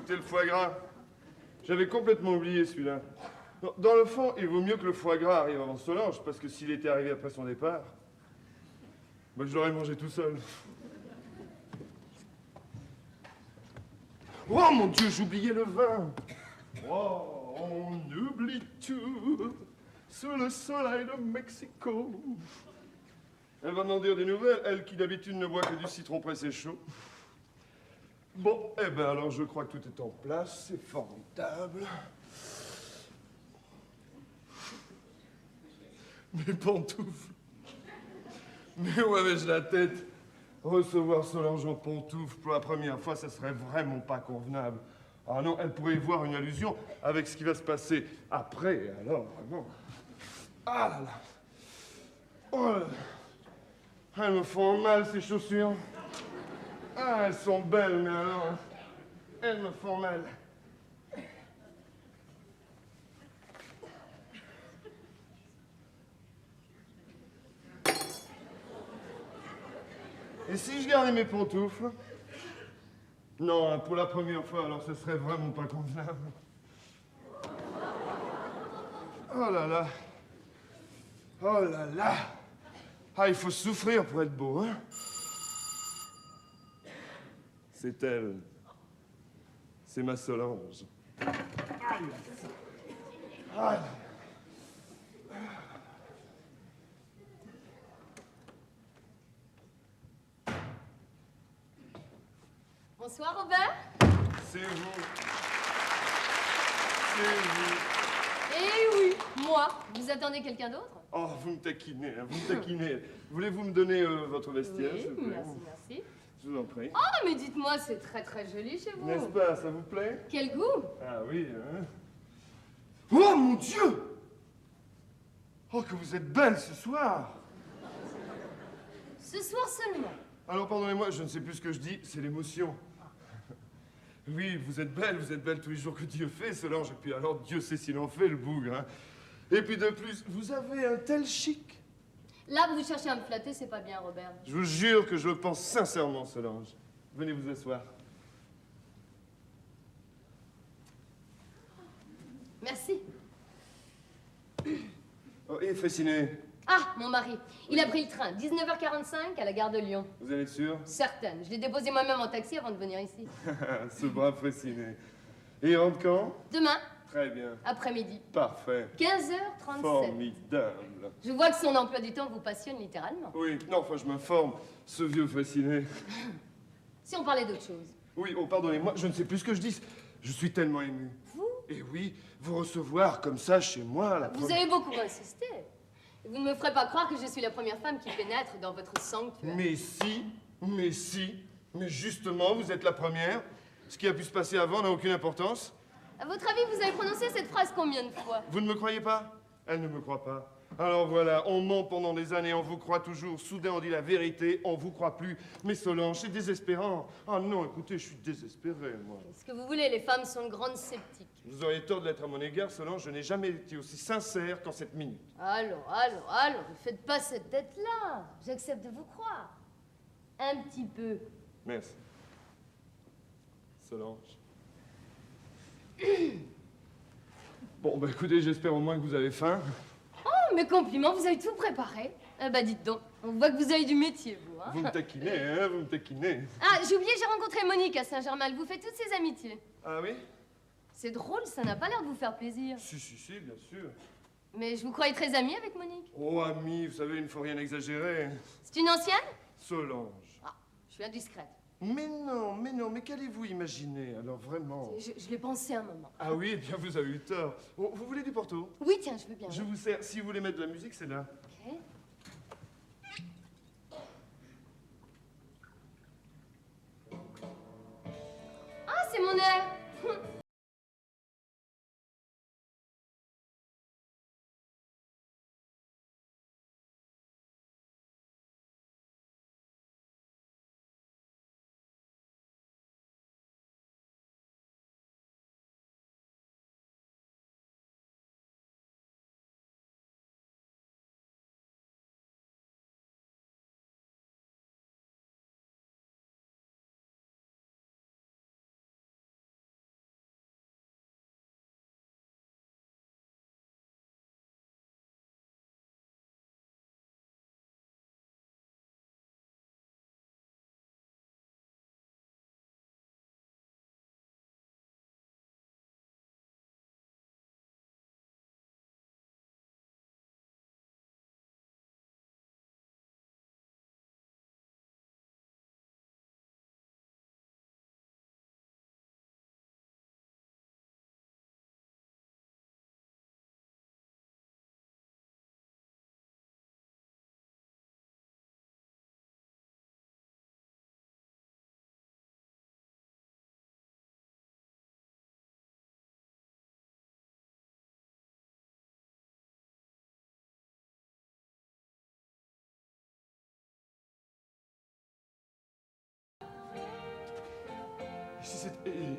C'était le foie gras. J'avais complètement oublié celui-là. Dans le fond, il vaut mieux que le foie gras arrive avant Solange, parce que s'il était arrivé après son départ, moi je l'aurais mangé tout seul. Oh mon Dieu, j'oubliais le vin. Oh, on oublie tout sous le soleil de Mexico. Elle va m'en dire des nouvelles, elle qui d'habitude ne boit que du citron pressé chaud. Bon, eh ben alors je crois que tout est en place, c'est formidable. Mes pantoufles. Mais où avais-je la tête? Recevoir Solange en pantoufles pour la première fois, ça serait vraiment pas convenable. Ah non, elle pourrait y voir une allusion avec ce qui va se passer après, alors, vraiment. Ah là là. Oh là là. Elles me font mal, ces chaussures. Ah, elles sont belles, mais alors, hein, elles me font mal. Et si je gardais mes pantoufles? Non, hein, pour la première fois, alors ce serait vraiment pas convenable. Oh là là. Oh là là. Ah, il faut souffrir pour être beau, hein? C'est elle. C'est ma Solange. Aïe. Aïe. Bonsoir, Robert. C'est vous. C'est vous. Eh oui, moi. Vous attendez quelqu'un d'autre? Oh, vous me taquinez, hein, vous me taquinez. Voulez-vous me donner votre vestiaire, s'il Oui, vous plaît? merci, merci. Je vous en prie. Oh, mais dites-moi, c'est très très joli chez vous. N'est-ce pas, ça vous plaît? Quel goût? Ah oui, hein? Oh, mon Dieu! Oh, que vous êtes belle ce soir! Ce soir seulement. Alors, pardonnez-moi, je ne sais plus ce que je dis, c'est l'émotion. Oui, vous êtes belle tous les jours que Dieu fait, Solange, et puis alors, Dieu sait s'il en fait, le bougre, hein. Et puis de plus, vous avez un tel chic. Là, vous cherchez à me flatter, c'est pas bien, Robert. Je vous jure que je le pense sincèrement, Solange. Venez vous asseoir. Merci. Oh, et Fraissinet, Ah, mon mari. Il a pris le train, 19h45 à la gare de Lyon. vous en êtes sûr? Certaine. Je l'ai déposé moi-même en taxi avant de venir ici. Ce brave Fraissinet. Et il rentre quand? Demain, Très bien. après-midi, Parfait. 15h37. Formidable. Je vois que son emploi du temps vous passionne littéralement. Oui, non, enfin, je m'informe. Ce vieux Fraissinet. Si on parlait d'autre chose. Oui, oh, pardonnez-moi, je ne sais plus ce que je dis. Je suis tellement ému. Vous? Et oui, vous recevoir comme ça chez moi, la Vous avez beaucoup insisté. Vous ne me ferez pas croire que je suis la première femme qui pénètre dans votre sanctuaire. Mais si, mais justement, vous êtes la première. Ce qui a pu se passer avant n'a aucune importance. À votre avis, vous avez prononcé cette phrase combien de fois? Vous ne me croyez pas? Elle ne me croit pas. Alors voilà, on ment pendant des années, on vous croit toujours. Soudain, on dit la vérité, on vous croit plus. Mais Solange, c'est désespérant. Ah non, écoutez, je suis désespéré, moi. Qu'est-ce que vous voulez? Les femmes sont de grandes sceptiques. Vous auriez tort de l'être à mon égard, Solange. Je n'ai jamais été aussi sincère qu'en cette minute. Allons, ne faites pas cette tête-là. J'accepte de vous croire. Un petit peu. Merci. Solange. Bon, bah écoutez, j'espère au moins que vous avez faim. Oh, mes compliments, vous avez tout préparé. Ah bah dites donc, on voit que vous avez du métier, vous, hein. Vous me taquinez, hein, vous me taquinez. Ah, j'ai oublié, j'ai rencontré Monique à Saint-Germain. Elle vous fait toutes ses amitiés. Ah oui? C'est drôle, ça n'a pas l'air de vous faire plaisir. Si, bien sûr. Mais je vous croyais très amie avec Monique. Oh, ami, vous savez, il ne faut rien exagérer. C'est une ancienne? Solange. Ah, je suis indiscrète. Mais non, mais qu'allez-vous imaginer, alors vraiment? Je l'ai pensé un moment. Ah oui, eh bien, vous avez eu tort. Oh, vous voulez du Porto? Oui, tiens, je veux bien. Je vous sers. Si vous voulez mettre de la musique, c'est là. Ok. Ah, c'est mon air.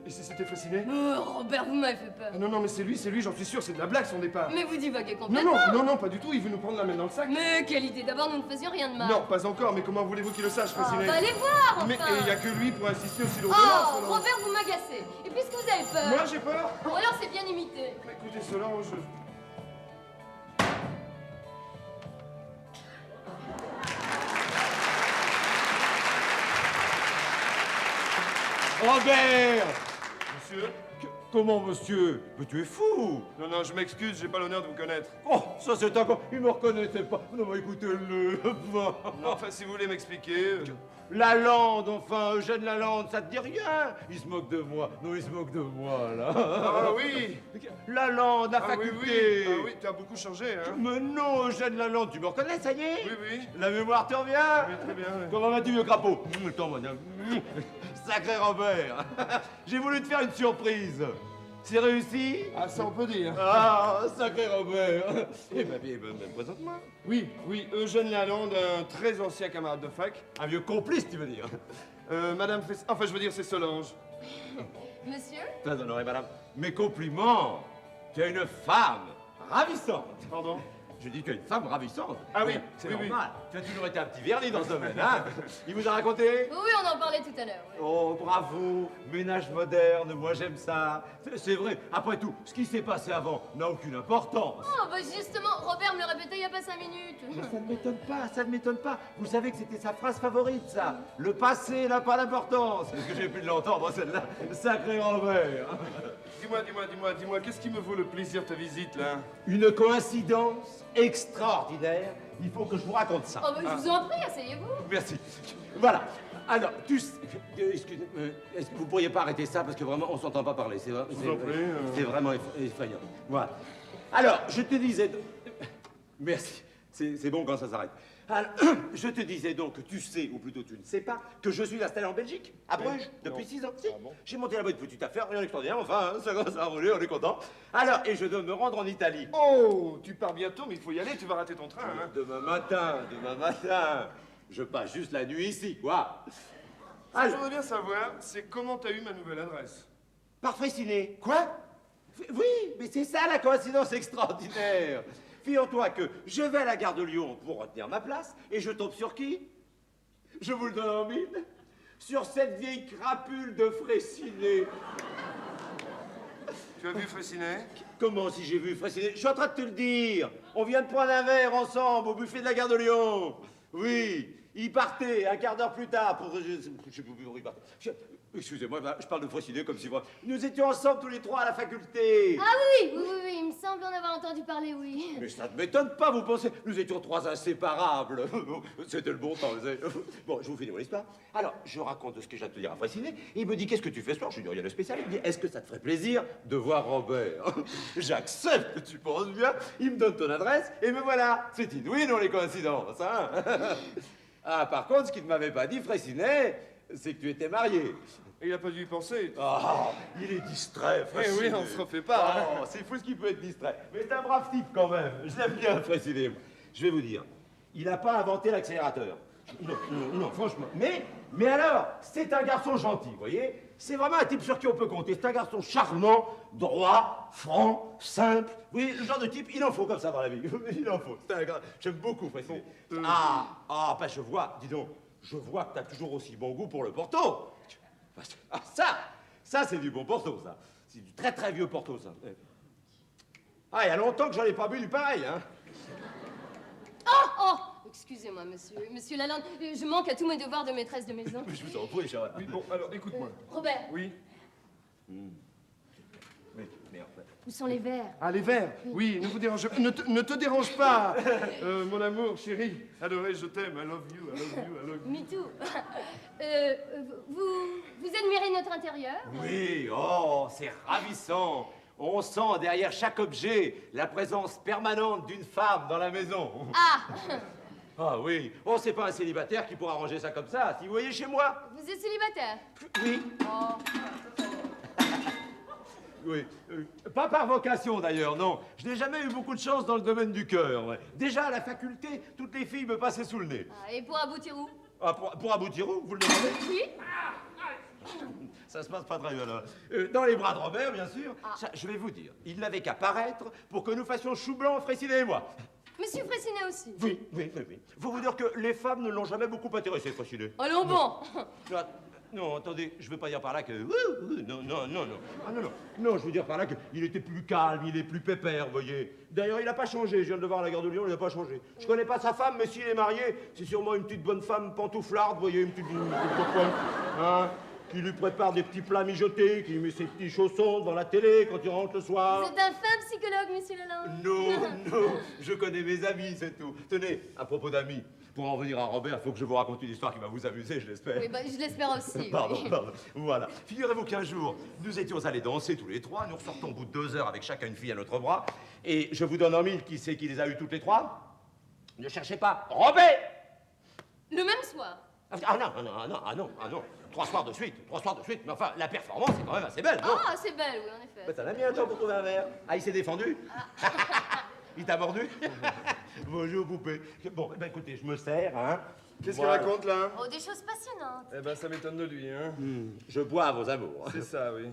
Et si c'était Fraissinet? Robert, vous m'avez fait peur. Ah non, non, mais c'est lui, j'en suis sûr, c'est de la blague son départ. Mais vous divaguez Non, complètement. non, pas du tout, il veut nous prendre la main dans le sac. Mais quelle idée. D'abord, nous ne faisions rien de mal. Non, pas encore, mais comment voulez-vous qu'il le sache, Fraissinet? Bah, allez voir, enfin. Mais il y a que lui pour insister aussi l'ordonnance. Oh, Robert, vous m'agacez. Et puisque vous avez peur... Moi, j'ai peur. Ou alors c'est bien imité. Écoutez, Solange... Robert! Monsieur? Comment, monsieur? Mais tu es fou! Non, non, je m'excuse, j'ai pas l'honneur de vous connaître. Oh, ça c'est encore... Il me reconnaissait pas. Non, mais écoutez-le. Non, enfin, si vous voulez m'expliquer... Lalande, enfin, Eugène Lalande, ça te dit rien? Il se moque de moi. Non, il se moque de moi, là. Ah oui! Lalande, la Ah oui, faculté. oui. Ah oui, tu as beaucoup changé, hein? Mais non, Eugène Lalande, tu me reconnais, ça y est? Oui, oui. La mémoire te revient? Oui, très bien, oui. Comment vas-tu, vieux crapaud? Attends, madame. Sacré Robert. J'ai voulu te faire une surprise. C'est réussi? Ah, ça on peut dire. Ah, sacré Robert. Eh ben, présente-moi. Oui, Eugène Lalande, un très ancien camarade de fac. Un vieux complice, tu veux dire? Madame Fess... Enfin, je veux dire, c'est Solange. Monsieur? Très honoré, madame. Mes compliments. Tu as une femme ravissante. Pardon? Je dis qu'il y a une femme ravissante. Ah oui, c'est oui, normal. Tu as toujours été un petit vernis dans ce domaine, hein? Il vous a raconté? Oui, on en parlait tout à l'heure. Oui. Oh, bravo. Ménage moderne, moi j'aime ça. C'est vrai. Après tout, ce qui s'est passé avant n'a aucune importance. Oh, bah justement, Robert me le répétait il y a pas 5 minutes. Mais ça ne m'étonne pas, ça ne m'étonne pas. Vous savez que c'était sa phrase favorite, ça. Le passé n'a pas d'importance. Est-ce que j'ai pu l'entendre, celle-là? Sacré Robert. Dis-moi, qu'est-ce qui me vaut le plaisir de ta visite, là? Une coïncidence extraordinaire. Il faut que je vous raconte ça. Oh, bah je vous en prie, asseyez-vous. Merci. Voilà. Alors, excusez, est-ce que vous pourriez pas arrêter ça parce que vraiment on s'entend pas parler. C'est vous en prie, c'est vraiment effrayant. Voilà. Alors, je te disais. Merci. C'est bon quand ça s'arrête. Alors, je te disais donc que tu sais, ou plutôt tu ne sais pas, que je suis installé en Belgique, à Bruges, depuis 6 ans. Si. Ah bon? J'ai monté là-bas une petite affaire, rien d'extraordinaire, enfin, hein, ça commence à rouler, on est content. Alors, et je dois me rendre en Italie. Oh, tu pars bientôt, mais il faut y aller, tu vas rater ton train, hein? Demain matin. Je passe juste la nuit ici, quoi. Ce que je voudrais bien savoir, c'est comment t'as eu ma nouvelle adresse. Par Fraissinet. Quoi? Oui, mais c'est ça la coïncidence extraordinaire. Figure-toi que je vais à la gare de Lyon pour retenir ma place et je tombe sur qui? Je vous le donne en mille. Sur cette vieille crapule de Fraissinet. Tu as vu Fraissinet? Comment si j'ai vu Fraissinet? Je suis en train de te le dire. On vient de prendre un verre ensemble au buffet de la gare de Lyon. Oui, il partait un quart d'heure plus tard pour... Je sais plus où il partait. Excusez-moi, je parle de Fraissinet comme si... Nous étions ensemble tous les trois à la faculté. Ah oui, il me semble en avoir entendu parler, oui. Mais ça ne m'étonne pas, vous pensez. Nous étions trois inséparables. C'était le bon temps, vous savez. Bon, je vous finis mon histoire. Alors, je raconte ce que j'ai à te dire à Fraissinet. Il me dit, qu'est-ce que tu fais ce soir? Je lui dis, rien de spécial. Il me dit, est-ce que ça te ferait plaisir de voir Robert? J'accepte, tu penses bien. Il me donne ton adresse et me voilà. C'est inouï, non, les coïncidences, hein? Ah, par contre, ce qu'il ne m'avait pas dit, Fraissinet, c'est que tu étais marié. Il a pas dû y penser. Ah, il est distrait, Eh Fraissinet. oui, on se refait pas. hein. Oh, c'est fou ce qu'il peut être distrait. Mais c'est un brave type quand même. Je l'aime bien, Fraissinet. Je vais vous dire, il n'a pas inventé l'accélérateur. Non, franchement. Mais alors, c'est un garçon gentil, vous voyez? C'est vraiment un type sur qui on peut compter. C'est un garçon charmant, droit, franc, simple. Vous voyez, le genre de type, il en faut comme ça dans la vie. Il en faut. J'aime beaucoup, Fraissinet. Bah je vois, dis donc, je vois que tu as toujours aussi bon goût pour le Porto. Ah, ça c'est du bon Porto, ça. C'est du très très vieux Porto, ça. Ah, il y a longtemps que j'en ai pas bu du pareil, hein. Oh, excusez-moi, monsieur Lalande, je manque à tous mes devoirs de maîtresse de maison. Je vous en prie, Charles. Oui, bon, alors, écoute-moi. Robert, Oui? Mais merde. où sont les verres? Ah, les verres? Oui, ne vous dérange pas. Ne te dérange pas, mon amour, chéri. Adoré, je t'aime. I love you, I love you, I love you. Me too. Vous admirez notre intérieur? Oui, oh, c'est ravissant. On sent derrière chaque objet la présence permanente d'une femme dans la maison. Ah, Ah oui, oh, c'est pas un célibataire qui pourra ranger ça comme ça. Si vous voyez chez moi. vous êtes célibataire? Oui. Oh. Oui, pas par vocation d'ailleurs, non. Je n'ai jamais eu beaucoup de chance dans le domaine du cœur. Ouais. Déjà à la faculté, toutes les filles me passaient sous le nez. Ah, et pour aboutir où? Ah, pour aboutir où, vous le demandez? Oui. Ça se passe pas très bien, là. Dans les bras de Robert, bien sûr. Ça, je vais vous dire, il n'avait qu'à paraître pour que nous fassions chou blanc, Fraissinet et moi. Monsieur Fraissinet aussi. Oui. Faut vous dire que les femmes ne l'ont jamais beaucoup intéressé, Fraissinet. Allons bon. Non, attendez, je veux pas dire par là que... Non. Ah non, je veux dire par là qu'il était plus calme, il est plus pépère, vous voyez. D'ailleurs, il n'a pas changé, je viens de le voir à la gare de Lyon, il n'a pas changé. Je connais pas sa femme, mais s'il est marié, c'est sûrement une petite bonne femme pantouflarde, vous voyez, une petite hein, qui lui prépare des petits plats mijotés, qui lui met ses petits chaussons devant la télé quand il rentre le soir. Vous êtes un fin psychologue, monsieur Lalande. Non, je connais mes amis, c'est tout. Tenez, à propos d'amis, pour en revenir à Robert, il faut que je vous raconte une histoire qui va vous amuser, je l'espère. Oui, bah, je l'espère aussi. Pardon. Oui. Voilà. Figurez-vous qu'un jour, nous étions allés danser tous les trois. Nous ressortons au bout de 2 heures avec chacun une fille à notre bras. Et je vous donne en mille qui c'est qui les a eues toutes les trois. Ne cherchez pas. Robert! Le même soir. Ah non. 3 soirs de suite. Mais enfin, la performance est quand même assez belle, non? Ah, c'est belle, oui, en effet. Bah, t'en as mis un temps pour trouver un verre. Ah, il s'est défendu? Il t'a mordu? Bonjour, poupée. Bon, eh ben écoutez, je me sers, hein. Qu'est-ce Voilà. qu'il raconte, là? Oh, des choses passionnantes. Eh ben, ça m'étonne de lui, hein. Je bois à vos amours. C'est ça, oui.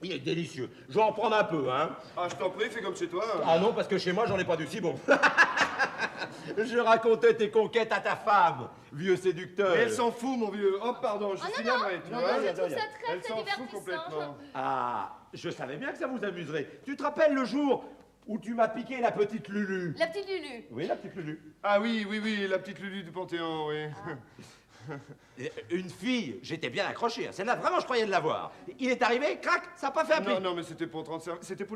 Il est délicieux. Je vais en prendre un peu, hein. Ah, je t'en prie, fais comme chez toi. Hein. Ah non, parce que chez moi, j'en ai pas du si bon. Je racontais tes conquêtes à ta femme, vieux séducteur. Mais elle s'en fout, mon vieux. Oh, pardon, je suis navré, tu Non, vois. je trouve ça très, Elle très s'en fout divertissant. complètement. Ah, je savais bien que ça vous amuserait. Tu te rappelles le jour où tu m'as piqué la petite Lulu? La petite Lulu. Oui, la petite Lulu. Ah oui, la petite Lulu du Panthéon, oui. Une fille, j'étais bien accroché. Celle-là, vraiment, je croyais de l'avoir. Il est arrivé, crac, ça n'a pas fait un pli. Non, mais c'était pour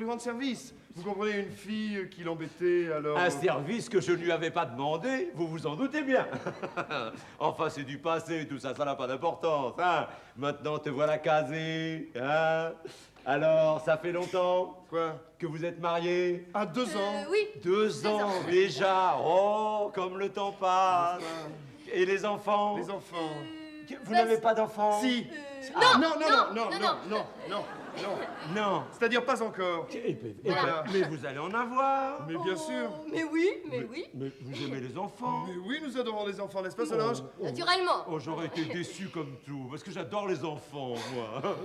lui rendre service. Vous comprenez, une fille qui l'embêtait, alors... Un service que je ne lui avais pas demandé, vous vous en doutez bien. Enfin, c'est du passé, tout ça, ça n'a pas d'importance. Hein. Maintenant, te voilà casé. Hein. Alors, ça fait longtemps Quoi? que vous êtes mariés? À 2 ans. Oui. 2 ans déjà. Oh, comme le temps passe. Et les enfants? Les enfants. Vous n'avez pas d'enfants? Si. Non. Non. C'est-à-dire pas encore. Voilà. Mais vous allez en avoir. Mais bien sûr. Mais oui, mais oui. Mais vous aimez les enfants? Mais oui, nous adorons les enfants, n'est-ce pas, Solange? Naturellement. Oh, j'aurais été déçu comme tout, parce que j'adore les enfants, moi.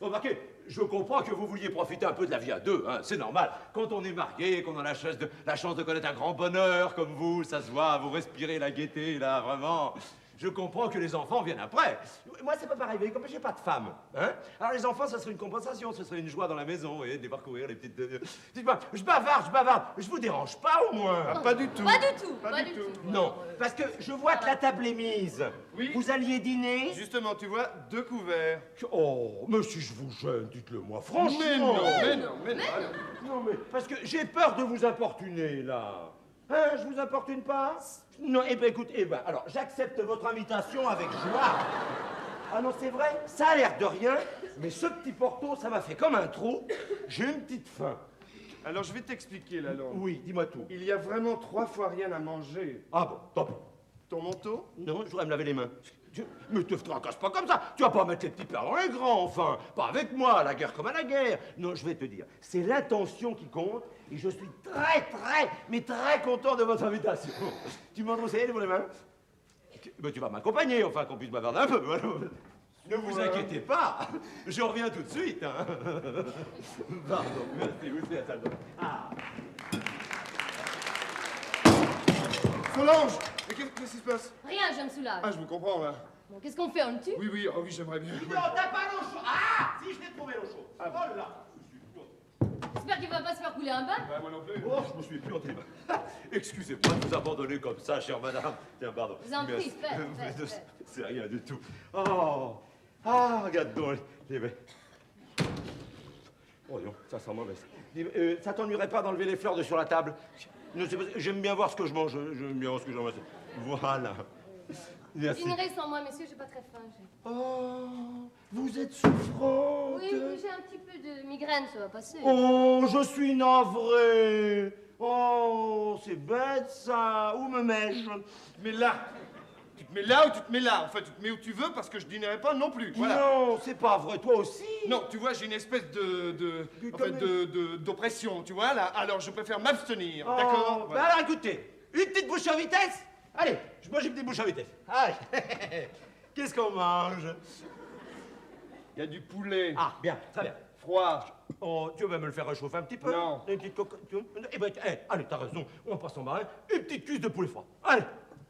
Remarquez, je comprends que vous vouliez profiter un peu de la vie à deux, hein, c'est normal. Quand on est marié, qu'on a la chance de connaître un grand bonheur comme vous, ça se voit, vous respirez la gaieté, là, vraiment. Je comprends que les enfants viennent après. Moi, c'est pas pareil, vous voyez, comme j'ai pas de femme, hein. Alors les enfants, ça serait une compensation, ce serait une joie dans la maison, vous voyez, de les parcourir, les petites... Dites-moi, je bavarde, je vous dérange pas au moins? Ah, pas du tout. Pas du tout. Pas du tout. Non, parce que je vois que la table est mise. Oui. Vous alliez dîner? Justement, tu vois, 2 couverts. Oh, mais si je vous gêne, dites-le moi, franchement. Mais non. Non, mais parce que j'ai peur de vous importuner, là. Hein, je vous importune pas? Non, eh ben écoute, alors, j'accepte votre invitation avec joie. Ah non, c'est vrai, ça a l'air de rien, mais ce petit porto, ça m'a fait comme un trou. J'ai une petite faim. Alors, je vais t'expliquer, la langue. Oui, dis-moi tout. Il y a vraiment 3 fois rien à manger. Ah bon, tant pis. Ton manteau? Non, je voudrais me laver les mains. Mais te tracasse pas comme ça. Tu vas pas mettre les petits plats dans les grands, enfin. Pas avec moi, à la guerre comme à la guerre. Non, je vais te dire, c'est l'intention qui compte. Et je suis très content de votre invitation. Tu m'en conseilles les mains? Ben, tu vas m'accompagner, enfin, qu'on puisse bavarder un peu. Ne vous inquiétez pas, je reviens tout de suite. Hein. Pardon, merci, vous êtes à la salle. Ah. Solange! Mais qu'est-ce qui se passe? Rien, je me soulage. Ah, je vous comprends, là. Bon, qu'est-ce qu'on fait, on le tue? Oui, j'aimerais bien. Non, t'as pas l'eau chaude. Ah, si, je l'ai trouvé l'eau chaude. Oh là. J'espère qu'il va pas se faire couler un bain. Bah, moi non plus. Oh, je me suis plus entendu. Excusez-moi de vous abandonner comme ça, chère madame. Tiens, pardon. Vous en prie, Merci. faites. C'est rien du tout. Oh, ah, regarde donc les... Oh non, ça sent mauvais. Ça t'ennuierait pas d'enlever les fleurs de sur la table? J'aime bien voir ce que je mange. J'aime bien voir ce que je mange. Voilà. Merci. Dînerez sans moi, messieurs, j'ai pas très faim. Oh, vous êtes souffrante. Oui, j'ai un petit peu de migraine, ça va passer. Oh, je suis navré. Oh, c'est bête ça. Où me mets-je? Mais là! Tu te mets là ou tu te mets là? Enfin, tu te mets où tu veux parce que je dînerai pas non plus. Voilà. Non, c'est pas vrai. Toi aussi? Non, tu vois, j'ai une espèce d'oppression, tu vois, là. Alors, je préfère m'abstenir, Oh, d'accord? bah Voilà. alors écoutez, une petite bouche à vitesse. Allez, moi j'ai une petite bouche à vitesse. Allez. Qu'est-ce qu'on mange? Il y a du poulet. Ah, bien, très bien. Froid. Oh, tu vas me le faire réchauffer un petit peu? Non. Une petite cocotte. Eh ben, allez, t'as raison, on passe en marin. Une petite cuisse de poulet froid. Allez.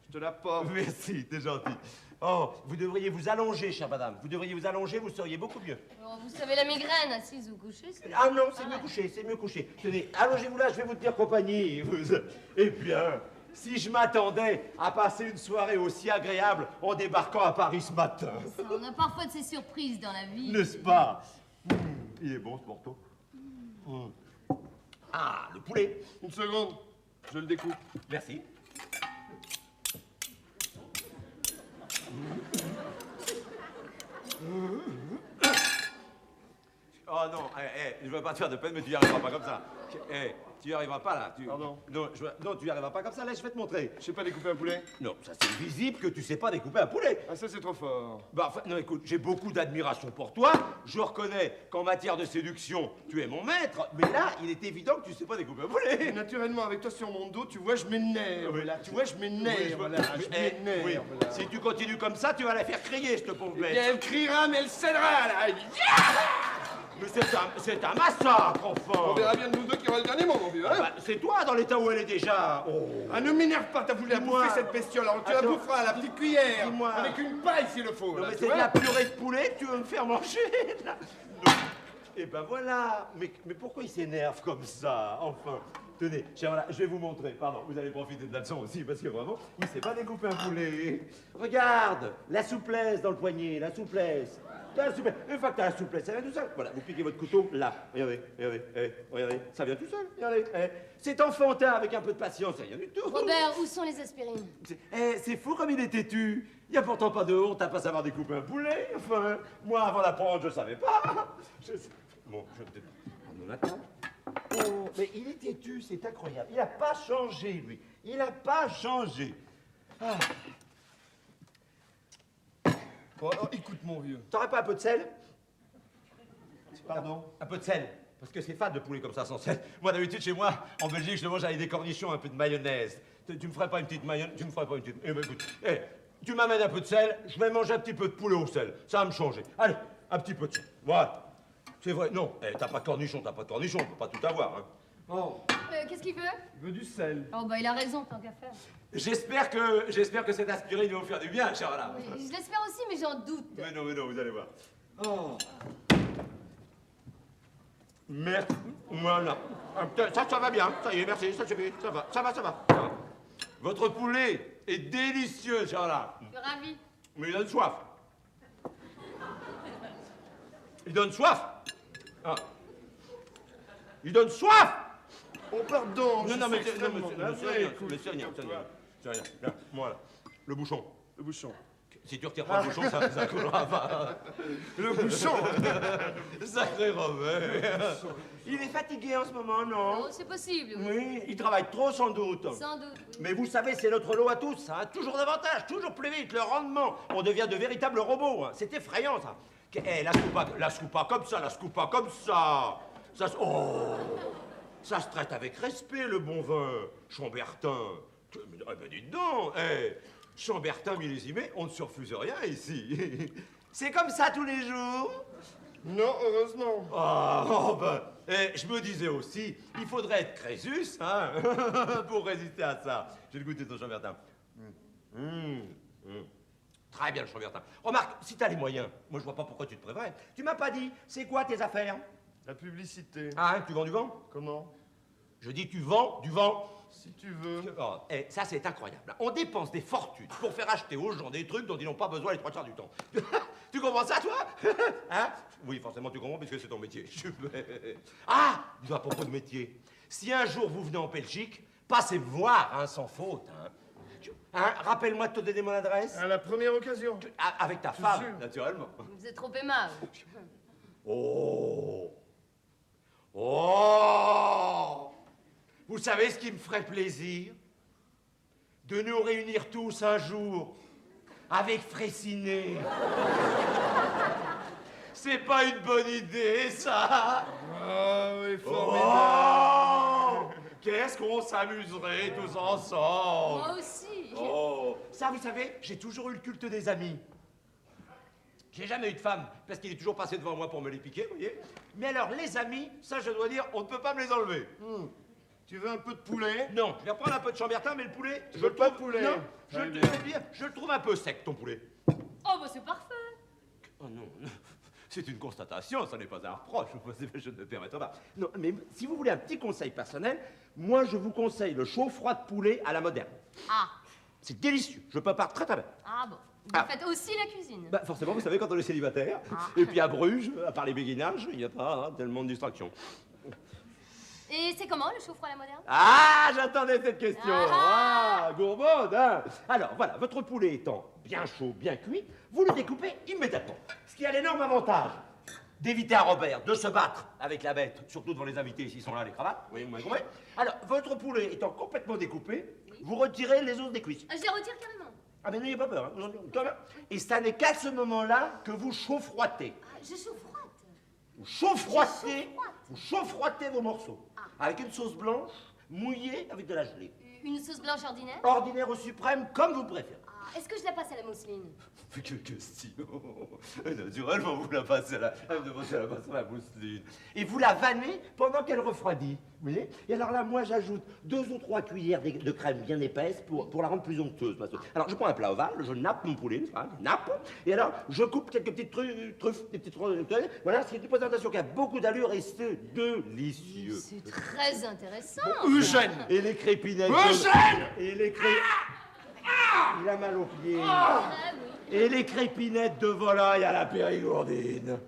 Je te la porte. Merci, t'es gentil. Oh, vous devriez vous allonger, chère madame. Vous devriez vous allonger, vous seriez beaucoup mieux. Oh, vous savez, la migraine, assise ou couchée, c'est... Ah non, c'est mieux couché, c'est mieux couché. Tenez, allongez-vous là, je vais vous tenir compagnie. Eh bien, si je m'attendais à passer une soirée aussi agréable en débarquant à Paris ce matin. On a parfois de ces surprises dans la vie. N'est-ce pas? Il est bon ce morceau. Ah, le poulet. Une seconde. Je le découpe. Merci. Oh non, je veux pas te faire de peine, mais tu y arriveras pas comme ça. Tu y arriveras pas là. Pardon. Non, non, tu y arriveras pas comme ça. Là, je vais te montrer. Je sais pas découper un poulet. Non, ça c'est visible que tu sais pas découper un poulet. Ah, ça c'est trop fort. Bah, enfin, non, écoute, j'ai beaucoup d'admiration pour toi. Je reconnais qu'en matière de séduction, tu es mon maître. Mais là, il est évident que tu sais pas découper un poulet. Naturellement, avec toi sur mon dos, tu vois, je m'énerve. Oui. Là, tu vois, je m'énerve. Voilà, je m'énerve. oui. Voilà. Si tu continues comme ça, tu vas la faire crier, cette pauvre Et bête. elle criera, mais elle cédera, là. Mais c'est un massacre, enfin. On verra bien de nous deux qui aura le dernier mot, mon vieux, hein. Bah, c'est toi dans l'état où elle est déjà. Oh. Ah, ne m'énerve pas, t'as voulu la Dis-moi. bouffer, cette bestiole. Alors tu la Attends. boufferas à la petite cuillère. Dis-moi. Avec une paille, s'il le faut. Non, là, mais tu c'est de vois. la purée de poulet que tu veux me faire manger, là. Non. Et ben voilà. Mais pourquoi il s'énerve comme ça, enfin? Tenez, tiens, voilà, je vais vous montrer. Pardon, vous allez profiter de la leçon aussi, parce que vraiment, il sait pas découper un poulet. Regarde, la souplesse dans le poignet, la souplesse. T'as la souplesse. Une fois que t'as la souplesse, ça vient tout seul. Voilà, vous piquez votre couteau, là. Regardez, regardez, ça vient tout seul. Regardez, c'est enfantin avec un peu de patience, c'est rien du tout. Robert, où sont les aspirines? C'est fou comme il est têtu. Il n'y a pourtant pas de honte à pas savoir découper un poulet. Enfin, moi, avant d'apprendre, je savais pas. Bon, je vais peut-être prendre la table. Oh, mais il est têtu, c'est incroyable. Il n'a pas changé, lui. Il n'a pas changé. Ah. Bon, alors, écoute, mon vieux. T'aurais pas un peu de sel? Pardon. Un peu de sel. Parce que c'est fade de poulet comme ça sans sel. Moi, d'habitude, chez moi, en Belgique, je le mange avec des cornichons, un peu de mayonnaise. Tu me ferais pas une petite mayonnaise? Tu me ferais pas une petite... Eh ben, écoute, tu m'amènes un peu de sel, je vais manger un petit peu de poulet au sel. Ça va me changer. Allez, un petit peu de sel. Voilà. C'est vrai, non. T'as pas de cornichons, on peut pas tout avoir, hein. Oh, Qu'est-ce qu'il veut? il veut du sel. Oh, bah, il a raison, tant qu'à faire. J'espère que cette aspirine va vous faire du bien, cher Alain. Oui, je l'espère aussi, mais j'en doute. Mais non, vous allez voir. Oh. Merci. Voilà. Ça va bien. Ça y est, merci. Ça suffit. Ça va. Votre poulet est délicieux, cher Alain. Je suis ravie. Mais il donne soif. Il donne soif. Ah. Il donne soif. Oh, pardon. Non, je mais suis extrêmement c'est navré, rien. écoute, Mais c'est rien. toi. C'est rien. Là, voilà. Le bouchon. Le bouchon. Si tu retires pas le bouchon, ça collera pas. Le bouchon. Sacré Robert. Il est fatigué en ce moment, non? Oh, c'est possible, oui. Oui, il travaille trop sans doute. Sans doute, oui. Mais vous savez, c'est notre lot à tous, hein. Toujours davantage, toujours plus vite, le rendement. On devient de véritables robots, hein. C'est effrayant, ça. La secoue pas comme ça, Ça se traite avec respect, le bon vin. Chambertin. Ben dites donc, Chambertin millésimé, on ne se refuse rien ici. C'est comme ça tous les jours? Non, heureusement. Je me disais aussi, il faudrait être Crésus, hein, pour résister à ça. J'ai le goûter de ton Chambertin. Très bien, le Chambertin. Remarque, si t'as les moyens, moi je vois pas pourquoi tu te prévarais. Tu m'as pas dit, c'est quoi tes affaires? La publicité. Ah, hein, tu vends du vent? Comment? Je dis, tu vends du vent. Si tu veux. Oh, ça, c'est incroyable. On dépense des fortunes pour faire acheter aux gens des trucs dont ils n'ont pas besoin les trois quarts du temps. Tu comprends ça, toi? Hein? Oui, forcément, tu comprends, puisque c'est ton métier. Ah! Dis à propos de métier. Si un jour vous venez en Belgique, passez me voir, hein, sans faute. Hein, rappelle-moi de te donner mon adresse. À la première occasion. Avec ta Je femme, jure. naturellement. Vous êtes trop aimable. Oh! Vous savez ce qui me ferait plaisir? De nous réunir tous un jour avec Fraissinet. C'est pas une bonne idée, ça? Ah oui, formidable. Qu'est-ce qu'on s'amuserait tous ensemble? Moi aussi. Oh, ça, vous savez, j'ai toujours eu le culte des amis. J'ai jamais eu de femme, parce qu'il est toujours passé devant moi pour me les piquer, vous voyez. Mais alors, les amis, ça je dois dire, on ne peut pas me les enlever. Tu veux un peu de poulet? Non, je vais prendre un peu de chambertin, mais le poulet... Tu veux pas de poulet? Non, je Très le bien. trouve bien. Je le trouve un peu sec, ton poulet. Oh, bah c'est parfait. Oh non, c'est une constatation, ça n'est pas un reproche, je ne me permettrai pas. Non, mais si vous voulez un petit conseil personnel, moi je vous conseille le chaud-froid de poulet à la moderne. Ah, C'est délicieux, je prépare très très bien. ah bon. Vous Ah. faites aussi la cuisine. Bah forcément, vous savez, quand on est célibataire, Ah. et puis à Bruges, à part les béguinages, il n'y a pas tellement de distractions. Et c'est comment le chaud-froid à la moderne? Ah, j'attendais cette question. Ah. Ah, gourmande, hein. Alors, voilà, votre poulet étant bien chaud, bien cuit, vous le découpez immédiatement. Ce qui a l'énorme avantage d'éviter à Robert de se battre avec la bête, surtout devant les invités s'ils sont là, les cravates. Vous voyez, vous m'avez compris? Alors, votre poulet étant complètement découpé, vous retirez les os des cuisses. Je les retire carrément. Ah, mais n'ayez pas peur, hein. Tout va bien. Et ça n'est qu'à ce moment-là que vous chaufroidez. Ah, je chaufroide. Vous chaufroidez, chaufroide. vous chaufroidez vos morceaux. Ah. Avec une sauce blanche mouillée avec de la gelée. Une sauce blanche ordinaire? Ordinaire au suprême, comme vous préférez. Ah, est-ce que je la passe à la mousseline? Que question. Naturellement, vous la passez à la mousseline. Et vous la vannez pendant qu'elle refroidit. Vous voyez? Et alors là, moi, j'ajoute 2 ou 3 cuillères de crème bien épaisse pour la rendre plus onctueuse. Alors, je prends un plat ovale, je nappe mon poulet, n'est-ce pas? Nappe. Et alors, je coupe quelques petites truffes, des petites voilà, c'est une présentation qui a beaucoup d'allure et c'est délicieux. C'est très intéressant. Eugène! Et les crépinettes. Eugène! Et les Il a mal aux pieds. Ah oui. Et les crépinettes de volaille à la périgourdine.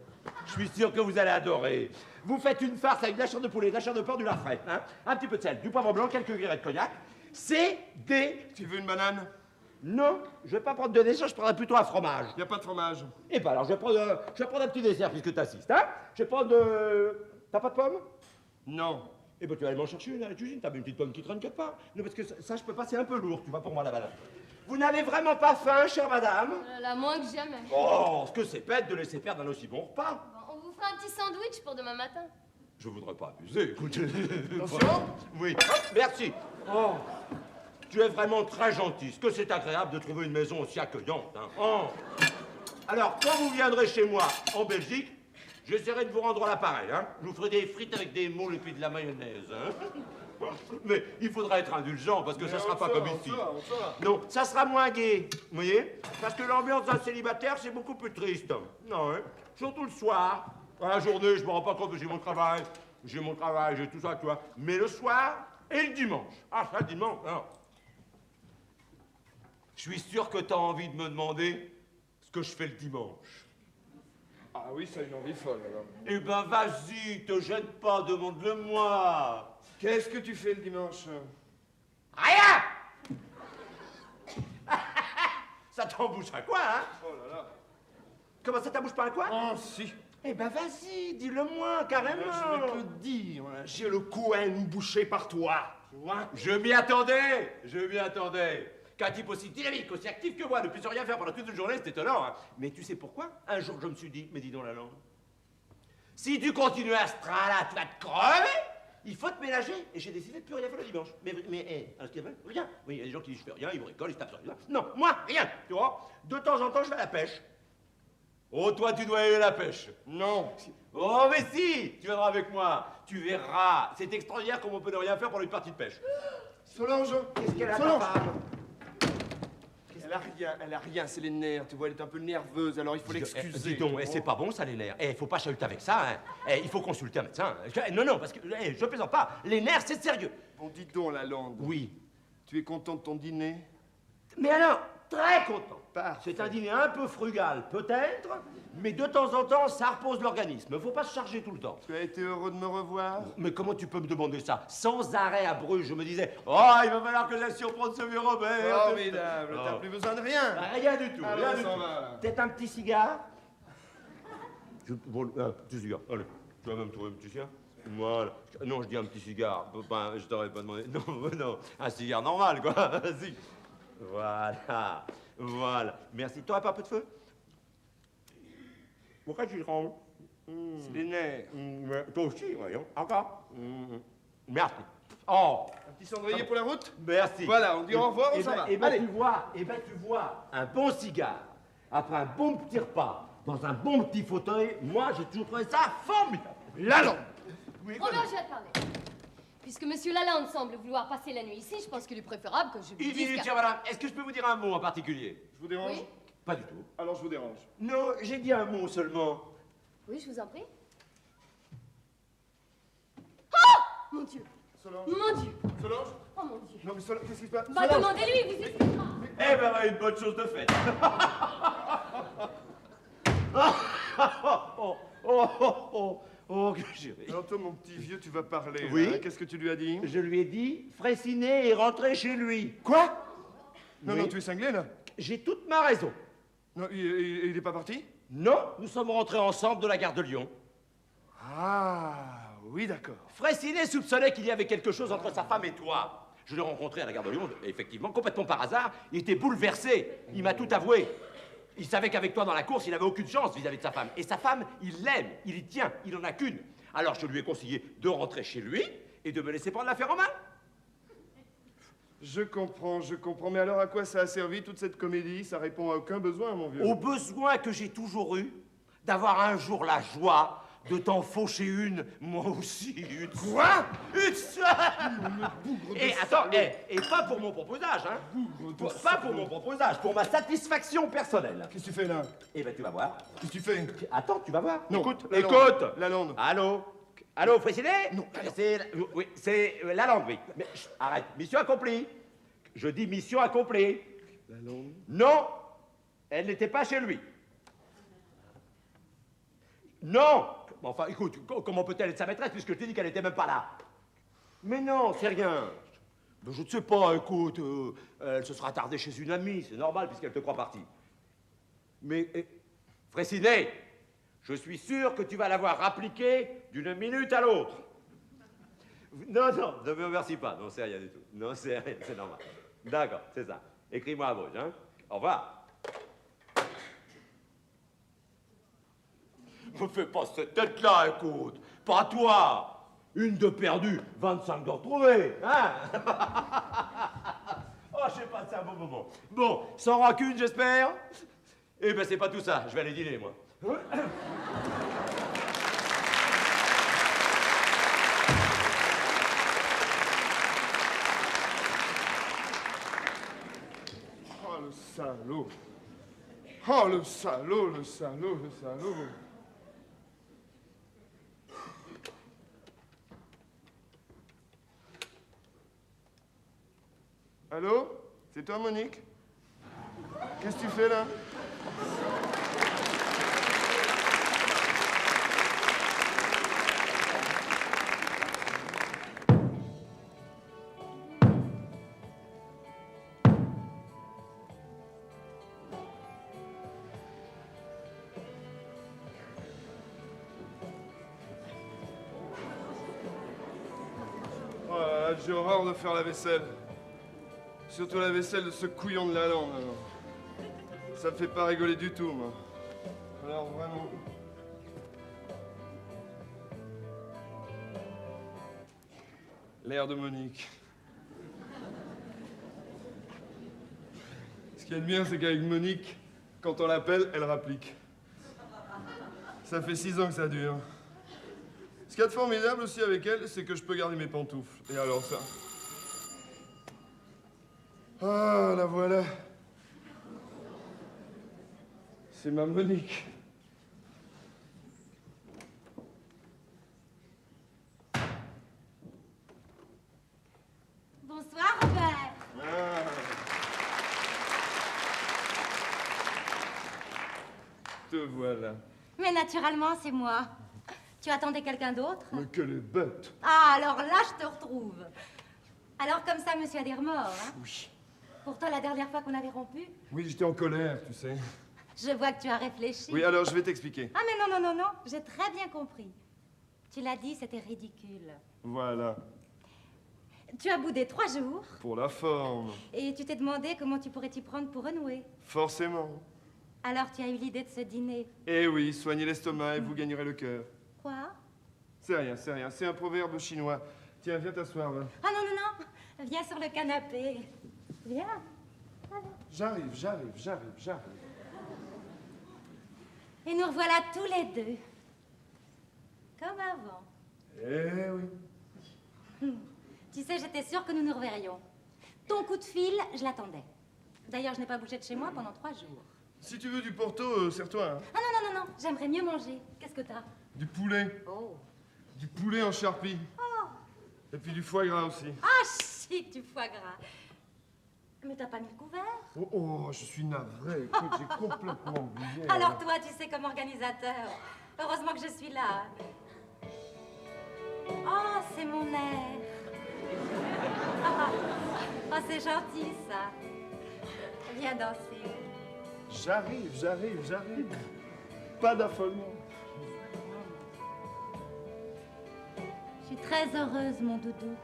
Je suis sûr que vous allez adorer. Vous faites une farce avec de la chair de poulet, de la chair de porc, du lard frais, hein, un petit peu de sel, du poivre blanc, quelques cuillerées de cognac. C'est des... Tu veux une banane? Non, je vais pas prendre de dessert, je prendrai plutôt un fromage. Y a pas de fromage. Eh ben alors, je vais prendre un petit dessert puisque t'assistes, hein. Je vais prendre... T'as pas de pomme? Non. Eh ben tu vas aller m'en chercher une à la cuisine, t'as une petite pomme qui traîne quelque part. Non, parce que ça, je peux pas, c'est un peu lourd, tu vois, pour moi, la banane. Vous n'avez vraiment pas faim, chère madame? La moins que jamais. Oh, ce que c'est bête de laisser perdre un aussi bon repas. Bon, on vous fera un petit sandwich pour demain matin. Je voudrais pas abuser, écoutez. Attention. Oui, hop, merci. Oh, tu es vraiment très gentil. Ce que c'est agréable de trouver une maison aussi accueillante. Hein. Oh. Alors, quand vous viendrez chez moi en Belgique, j'essaierai de vous rendre l'appareil. Hein. Je vous ferai des frites avec des moules et puis de la mayonnaise. Hein. Mais il faudra être indulgent parce que ça sera pas comme ici. Non, ça sera moins gai, vous voyez? Parce que l'ambiance d'un célibataire, c'est beaucoup plus triste. Non, hein? Surtout le soir. À la journée, je me rends pas compte que j'ai mon travail, j'ai tout ça, tu vois. Mais le soir et le dimanche. Ah, ça, dimanche, alors. Je suis sûr que t'as envie de me demander ce que je fais le dimanche. Ah oui, ça a une envie folle, alors. Eh ben, vas-y, te gêne pas, demande-le-moi. Qu'est-ce que tu fais le dimanche? Rien. Ça t'embouche à quoi, hein? Oh là là. Comment ça t'embouche pas à quoi? Oh, si. Eh ben, vas-y, dis-le-moi, carrément. Je vais te le dire, hein. J'ai le cou bouché par toi. Tu vois? Je m'y attendais. Qu'un type aussi dynamique, aussi actif que moi, ne puisse rien faire pendant toute une journée, c'est étonnant. Hein. Mais tu sais pourquoi? Un jour, je me suis dit, mais dis donc la langue, si tu continues à ce train-là, tu vas te crever. Il faut te ménager. Et j'ai décidé de plus rien faire le dimanche. Mais alors, ce qu'il y a, rien. Oui, il y a des gens qui disent, je fais rien, ils bricolent, ils se tapent sur les doigts. Non, moi, rien. Tu vois? De temps en temps, je vais à la pêche. Oh, toi, tu dois aller à la pêche. Non. Oh, mais si, tu viendras avec moi. Tu verras. C'est extraordinaire comme on peut ne rien faire pendant une partie de pêche. Solange. Qu'est-ce qu'elle a, ta Solange. femme? Elle a rien, c'est les nerfs, tu vois, elle est un peu nerveuse, alors il faut l'excuser. Dis donc, c'est pas bon ça les nerfs. Faut pas chahuter avec ça, hein. Il faut consulter un médecin. Non, parce que je plaisante pas. Les nerfs, c'est sérieux. Bon, dis donc, Lalande. Oui. Tu es content de ton dîner? Mais alors, très content. Parfait. C'est un dîner un peu frugal, peut-être, mais de temps en temps, ça repose l'organisme. Faut pas se charger tout le temps. Tu as été heureux de me revoir? Mais comment tu peux me demander ça? Sans arrêt à Bruges, je me disais, oh, il va falloir que j'aille surprendre ce vieux Robert. Formidable, t'as plus besoin de rien. Rien du tout, Alors, rien du ça tout. va, là. Peut-être un petit cigare? Bon, un petit cigare, allez. Tu vas même trouver un petit cigare? Voilà. Non, je dis un petit cigare. Ben, je t'aurais pas demandé. Non, un cigare normal, quoi. Vas-y. Voilà. Merci. T'aurais pas un peu de feu? Pourquoi tu le rends? C'est les nerfs. Mais toi aussi, voyons. Encore? Merci. Oh, Un petit cendrier pour la route? merci. Voilà, on dit au revoir, on s'en va. Eh ben, Allez. tu vois, un bon cigare, après un bon petit repas, dans un bon petit fauteuil. Moi, j'ai toujours trouvé ça formidable. Lalande. Oui, Robert, j'ai à te parler. Puisque Monsieur Lalande semble vouloir passer la nuit ici, je pense qu'il est préférable que je lui Une dise minute, qu'à- chère madame. Est-ce que je peux vous dire un mot en particulier? Je vous dérange? Oui. Pas du tout. Alors je vous dérange. Non, j'ai dit un mot seulement. Oui, je vous en prie. Oh mon Dieu. Solange. Mon Dieu. Solange. Oh mon Dieu. Non mais Solange, qu'est-ce qui se passe? Bah Solange. demandez-lui, il vous expliquera. Eh ben, une bonne chose de faite. Oh, que j'ai ri. Alors toi, mon petit vieux, tu vas parler. Oui. Hein. Qu'est-ce que tu lui as dit? Je lui ai dit, Fraissinet est rentré chez lui. Quoi? Non, Oui. non, tu es cinglé, là? J'ai toute ma raison. Non, il est pas parti? Non, nous sommes rentrés ensemble de la gare de Lyon. Ah, oui, d'accord. Fraissinet soupçonnait qu'il y avait quelque chose entre sa femme et toi. Je l'ai rencontré à la gare de Lyon, et effectivement, complètement par hasard. Il était bouleversé. Il m'a tout avoué. Il savait qu'avec toi dans la course, il n'avait aucune chance vis-à-vis de sa femme. Et sa femme, il l'aime, il y tient, il en a qu'une. Alors je lui ai conseillé de rentrer chez lui et de me laisser prendre l'affaire en main. Je comprends. Mais alors, à quoi ça a servi, toute cette comédie? Ça répond à aucun besoin, mon vieux. Au besoin que j'ai toujours eu d'avoir un jour la joie de t'en faucher une, moi aussi, une. Quoi? Une seule. Et attends, et pas pour mon proposage, hein. Pas pour mon proposage, pour ma satisfaction personnelle. Qu'est-ce que tu fais, là? Eh ben, tu vas voir. Qu'est-ce que tu fais? Attends, tu vas voir. Non, Écoute, Lalande. écoute. Lalande. Allô? Allô, Fraissinet? Non, Oui, c'est Lalande, oui. Mais chut, arrête, mission accomplie. Je dis mission accomplie. Lalande. Non, elle n'était pas chez lui. Non. Enfin, écoute, comment peut-elle être sa maîtresse puisque je t'ai dit qu'elle n'était même pas là? Mais non, c'est rien. Ben, je ne sais pas, écoute, elle se sera tardée chez une amie, c'est normal puisqu'elle te croit parti. Mais, Fraissinet, je suis sûr que tu vas l'avoir rappliquée d'une minute à l'autre. Non, non, ne me remercie pas, non, c'est rien du tout. Non, c'est rien, c'est normal. D'accord, c'est ça. Écris-moi à Bruges, hein. Au revoir. Me fais pas cette tête-là, écoute. Pas toi. Une de perdue, 25 de retrouvée, hein. Oh, j'ai passé un bon moment. Bon, sans rancune, j'espère. Eh ben, c'est pas tout ça. Je vais aller dîner, moi. Oh, le salaud. Oh, le salaud, le salaud, le salaud. Allô? C'est toi, Monique? Qu'est-ce que tu fais, là? Oh là là, j'ai horreur de faire la vaisselle. Surtout la vaisselle de ce couillon de Lalande. Alors. Ça me fait pas rigoler du tout, moi. Alors vraiment. L'air de Monique. Ce qu'il y a de bien, c'est qu'avec Monique, quand on l'appelle, elle rapplique. Ça fait 6 ans que ça dure. Ce qu'il y a de formidable aussi avec elle, c'est que je peux garder mes pantoufles. Et alors ça. Ah, la voilà. C'est ma Monique. Bonsoir, Robert. Ah. Te voilà. Mais naturellement, c'est moi. Tu attendais quelqu'un d'autre? Mais quelle est bête. Ah, alors là, je te retrouve. Alors, comme ça, monsieur a des remords, hein? Oui. Pourtant, la dernière fois qu'on avait rompu, Oui, j'étais en colère, tu sais. je vois que tu as réfléchi. Oui, alors je vais t'expliquer. Ah, mais non, non, non, non, j'ai très bien compris. Tu l'as dit, c'était ridicule. Voilà. Tu as boudé 3 jours Pour la forme. et tu t'es demandé comment tu pourrais t'y prendre pour renouer. Forcément. Alors, tu as eu l'idée de ce dîner. Eh oui, soignez l'estomac et vous gagnerez le cœur. Quoi? C'est rien, c'est rien. C'est un proverbe chinois. Tiens, viens t'asseoir, va. Ah, non, non, non, viens sur le canapé. Viens. J'arrive. Et nous revoilà tous les deux. Comme avant. Eh oui. Tu sais, j'étais sûre que nous nous reverrions. Ton coup de fil, je l'attendais. D'ailleurs, je n'ai pas bougé de chez moi pendant 3 jours. Si tu veux du Porto, serre-toi. Hein. Ah non, j'aimerais mieux manger. Qu'est-ce que t'as? Du poulet. Oh. Du poulet en charpie. Oh. Et puis du foie gras aussi. Ah, chic, du foie gras. Mais t'as pas mis le couvert? Oh, je suis navré. Écoute, j'ai complètement oublié. Alors toi, tu sais, comme organisateur. Heureusement que je suis là. Oh, c'est mon air. Oh, c'est gentil, ça. Viens danser. J'arrive. Pas d'affolement. Je suis très heureuse, mon doudou.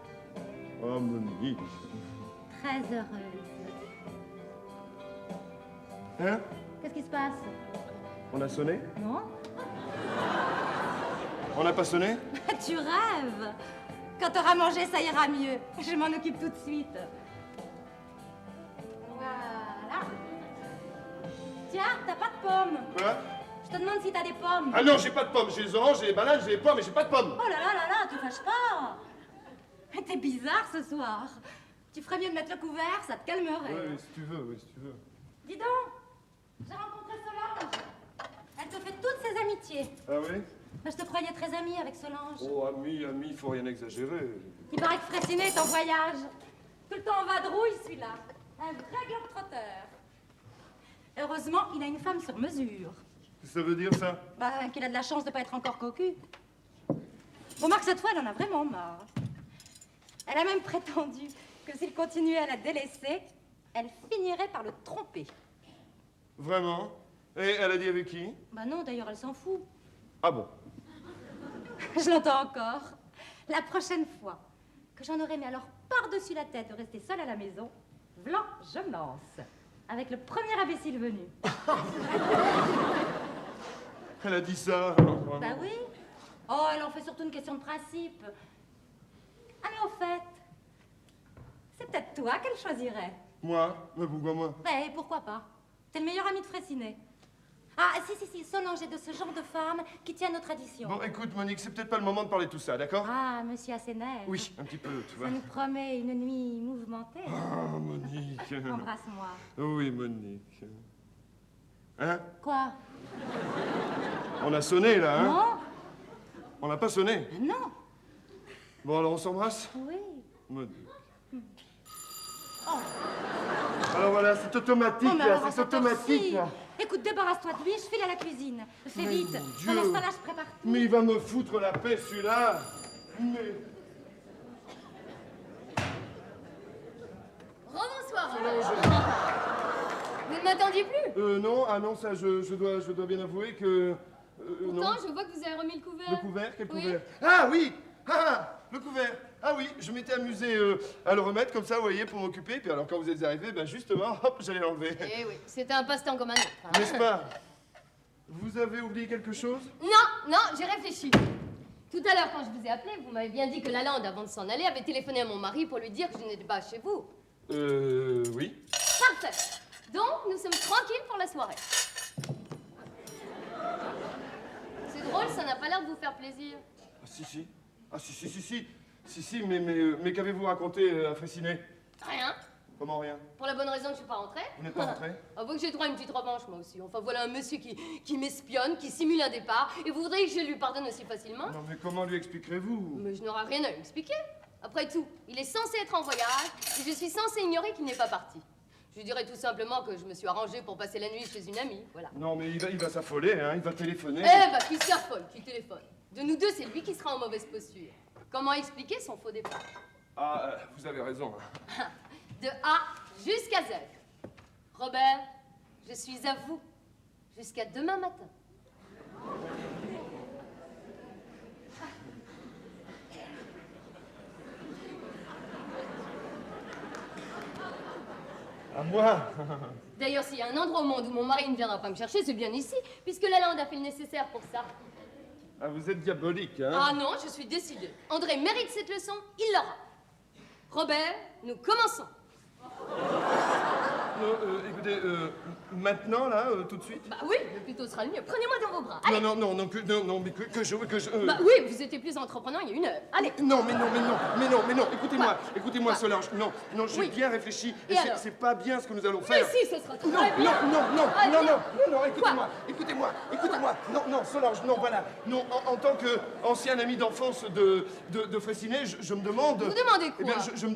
Oh, Monique. Très heureuse. Hein? Qu'est-ce qui se passe? On a sonné? Non? On n'a pas sonné? Tu rêves. Quand t'auras mangé, ça ira mieux. Je m'en occupe tout de suite. Voilà. Tiens, t'as pas de pommes. Quoi? Je te demande si t'as des pommes. Ah non, j'ai pas de pommes. J'ai les oranges, j'ai les bananes, j'ai les pommes, mais j'ai pas de pommes. Oh là, tu fâches pas. Mais t'es bizarre ce soir. Tu ferais mieux de mettre le couvert, ça te calmerait. Oui, si tu veux. Dis donc, j'ai rencontré Solange. Elle te fait toutes ses amitiés. Ah oui? Je te croyais très amie avec Solange. Oh, ami, faut rien exagérer. Il paraît que Fraissinet est en voyage. Tout le temps en vadrouille, celui-là. Un vrai globe-trotteur. Heureusement, il a une femme sur mesure. Qu'est-ce que ça veut dire, ça? Bah, qu'il a de la chance de pas être encore cocu. Remarque, cette fois, elle en a vraiment marre. Elle a même prétendu que s'il continuait à la délaisser, elle finirait par le tromper. Vraiment? Et elle a dit avec qui? Bah non, d'ailleurs, elle s'en fout. Ah bon? Je l'entends encore. La prochaine fois que j'en aurai mis alors par-dessus la tête de rester seule à la maison, v'lan, je lance. Avec le premier imbécile venu. Elle a dit ça? Bah oui. Oh, elle en fait surtout une question de principe. Ah, mais au fait, c'est peut-être toi qu'elle choisirait. Moi? Mais pourquoi moi? Ben, pourquoi pas? T'es le meilleur ami de Fraissinet. Ah, si, Solange est de ce genre de femme qui tient nos traditions. Bon, écoute, Monique, c'est peut-être pas le moment de parler de tout ça, d'accord? Ah, monsieur Asséner. Oui, un petit peu, tu vois. Ça nous promet une nuit mouvementée. Oh, Monique. Embrasse-moi. Oui, Monique. Hein? Quoi? On a sonné, là, hein? Non? On n'a pas sonné? Non. Bon, alors on s'embrasse? Oui. Monique. Alors voilà, c'est automatique, Oh, mais là, alors, c'est à cette heure-ci. automatique, là. Écoute, débarrasse-toi de lui, je file à la cuisine. Fais Mais vite. mon Dieu. Pendant ce temps-là, je prépare tout. Mais il va me foutre la paix, celui-là. Mais... Rebonsoir. Vous ne m'attendiez plus? Non, ah non, ça, je dois bien avouer que... non. Pourtant, je vois que vous avez remis le couvert. Le couvert? Quel Oui. couvert? Ah oui! Le couvert! Ah oui, je m'étais amusé à le remettre comme ça, vous voyez, pour m'occuper. Puis alors, quand vous êtes arrivés, ben justement, hop, j'allais l'enlever. Eh oui, c'était un passe-temps comme un autre. hein. N'est-ce pas? Vous avez oublié quelque chose? Non, j'ai réfléchi. Tout à l'heure, quand je vous ai appelé, vous m'avez bien dit que Lalande, avant de s'en aller, avait téléphoné à mon mari pour lui dire que je n'étais pas chez vous. Oui. Parfait. Donc, nous sommes tranquilles pour la soirée. C'est drôle, ça n'a pas l'air de vous faire plaisir. Ah si. Ah si, mais qu'avez-vous raconté à Fraissinet? Rien. Comment rien? Pour la bonne raison que je suis pas rentrée. Vous n'êtes pas rentré? Avoue que j'ai droit à une petite revanche, moi aussi. Enfin, voilà un monsieur qui m'espionne, qui simule un départ, et vous voudriez que je lui pardonne aussi facilement? Non, mais comment lui expliquerez-vous? Mais je n'aurai rien à lui expliquer. Après tout, il est censé être en voyage, et je suis censée ignorer qu'il n'est pas parti. Je lui dirais tout simplement que je me suis arrangée pour passer la nuit chez une amie, voilà. Non, mais il va s'affoler, hein, il va téléphoner. Eh bah, qui s'affole, qui téléphone. De nous deux, c'est lui qui sera en mauvaise posture. Comment expliquer son faux départ? Ah, vous avez raison. De A jusqu'à Z. Robert, je suis à vous jusqu'à demain matin. À moi? D'ailleurs, s'il y a un endroit au monde où mon mari ne viendra pas me chercher, c'est bien ici, puisque Lalande a fait le nécessaire pour ça. Ah, vous êtes diabolique, hein? Ah non, je suis décidée. André mérite cette leçon, il l'aura. Robert, nous commençons. Écoutez, maintenant, là, tout de suite. Bah oui, le plus tôt sera le mieux. Prenez-moi dans vos bras. Allez. Non, mais que je... Bah oui, vous étiez plus entreprenant il y a 1 heure. Allez. Non, écoutez-moi, Quoi Solange, non, j'ai Oui. bien réfléchi, Et et alors c'est pas bien ce que nous allons Mais faire. si, ce sera très Non, bien. écoutez-moi, non, Solange, non, voilà, non, en tant qu'ancien ami d'enfance de Fraissinet, je me demande... Vous demandez quoi? Eh bien, je me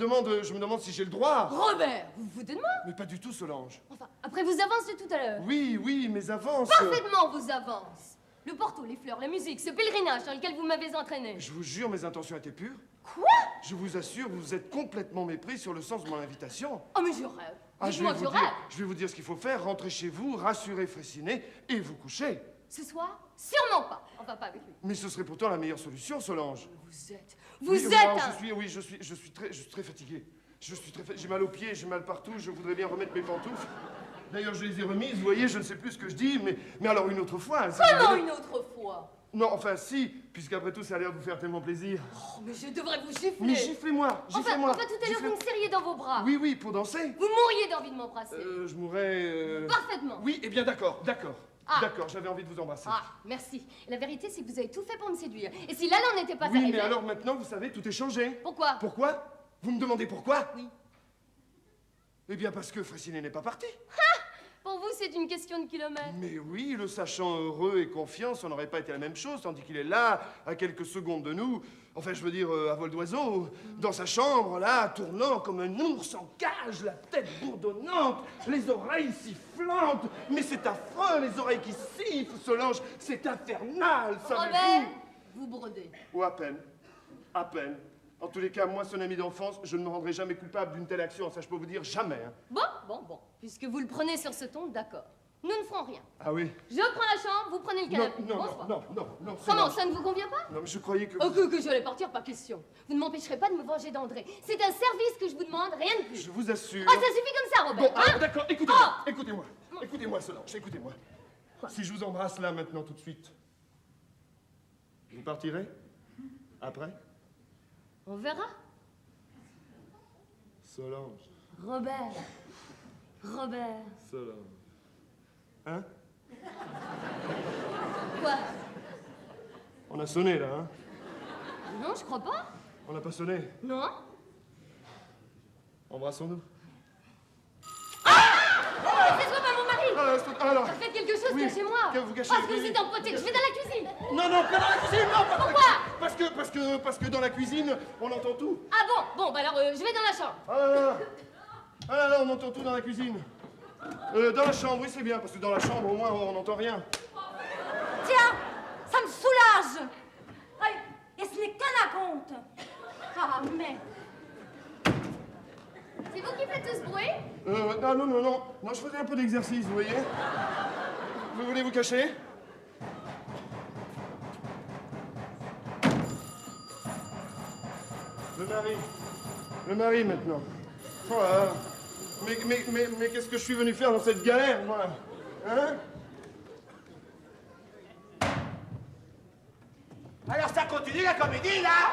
demande si j'ai le droit. Robert, vous vous foutez de moi? Mais pas du tout, Solange. Enfin, après vous avancez tout à l'heure. Oui, mes avances... Parfaitement, vous avancez. Le porto, les fleurs, la musique, ce pèlerinage dans lequel vous m'avez entraîné. Je vous jure, mes intentions étaient pures. Quoi? Je vous assure, vous êtes complètement mépris sur le sens de mon invitation. Oh, mais je rêve. Ah, Dites-moi que je rêve. je vais vous dire ce qu'il faut faire, rentrer chez vous, rassurer Fraissinet et vous coucher. Ce soir? Sûrement pas. Enfin, pas avec lui. Mais ce serait pourtant la meilleure solution, Solange. Vous êtes Je suis très fatigué. J'ai mal aux pieds, j'ai mal partout, je voudrais bien remettre mes pantoufles. D'ailleurs, je les ai remises, vous voyez, je ne sais plus ce que je dis, mais alors une autre fois. si vous Comment voulez. une autre fois? Non, enfin si, puisqu'après tout, ça a l'air de vous faire tellement plaisir. Oh, mais je devrais vous gifler. Mais giflez-moi. Enfin, tout à l'heure, vous me serriez dans vos bras. Oui, pour danser. Vous mourriez d'envie de m'embrasser. Je mourrais... Parfaitement. Oui, eh bien d'accord. Ah. D'accord, j'avais envie de vous embrasser. Ah, merci. La vérité, c'est que vous avez tout fait pour me séduire. Et si là, n'en était pas Oui, arrivé... mais alors maintenant, vous savez, tout est changé. Pourquoi? Pourquoi? Vous me demandez pourquoi? Oui. Eh bien parce que Fraissinet n'est pas parti. Pour vous, c'est une question de kilomètres. Mais oui, le sachant heureux et confiant, ça n'aurait pas été la même chose, tandis qu'il est là, à quelques secondes de nous, enfin je veux dire à vol d'oiseau, dans sa chambre, là, tournant comme un ours en cage, la tête bourdonnante, les oreilles sifflantes. Mais c'est affreux, les oreilles qui sifflent, Solange, c'est infernal, Robert, savez-vous? vous brodez. Ou à peine. En tous les cas, moi, son ami d'enfance, je ne me rendrai jamais coupable d'une telle action, ça je peux vous dire, jamais. Hein. Bon. Puisque vous le prenez sur ce ton, d'accord. Nous ne ferons rien. Ah oui? Je prends la chambre, vous prenez le canapé. Bonsoir. Non. Comment, Solange. ça ne vous convient pas? Non, mais je croyais que... Oh, que j'allais partir, pas question. Vous ne m'empêcherez pas de me venger d'André. C'est un service que je vous demande, rien de plus. Je vous assure... Ah, ça suffit comme ça, Robert. Bon, hein? d'accord, écoutez-moi, Solange, écoutez-moi. Si je vous embrasse là, maintenant, tout de suite, vous partirez? Après? On verra. Solange. Robert. Solange. Hein? Quoi? On a sonné, là, hein? Non, je crois pas. On n'a pas sonné. Non? Embrassons-nous. C'est toi, pas mon mari. Alors... Faites quelque chose, Oui, cachez-moi. que vous cachez, Parce que oui, vous oui. êtes empoté. Je vais dans la cuisine. Non, pas dans la cuisine, non, pas dans la Pourquoi? cuisine. Parce que dans la cuisine, on entend tout. Ah bon, bah alors je vais dans la chambre. Ah là, on entend tout dans la cuisine. Dans la chambre, oui, c'est bien, parce que dans la chambre, au moins, on n'entend rien. Tiens, ça me soulage. Aïe, et ce n'est qu'un acompte. Ah, mais... C'est vous qui faites tout ce bruit? Non, je faisais un peu d'exercice, vous voyez. Vous voulez vous cacher? Le mari, maintenant. Oh là là. Mais qu'est-ce que je suis venu faire dans cette galère, moi? Hein? Alors ça continue la comédie, là?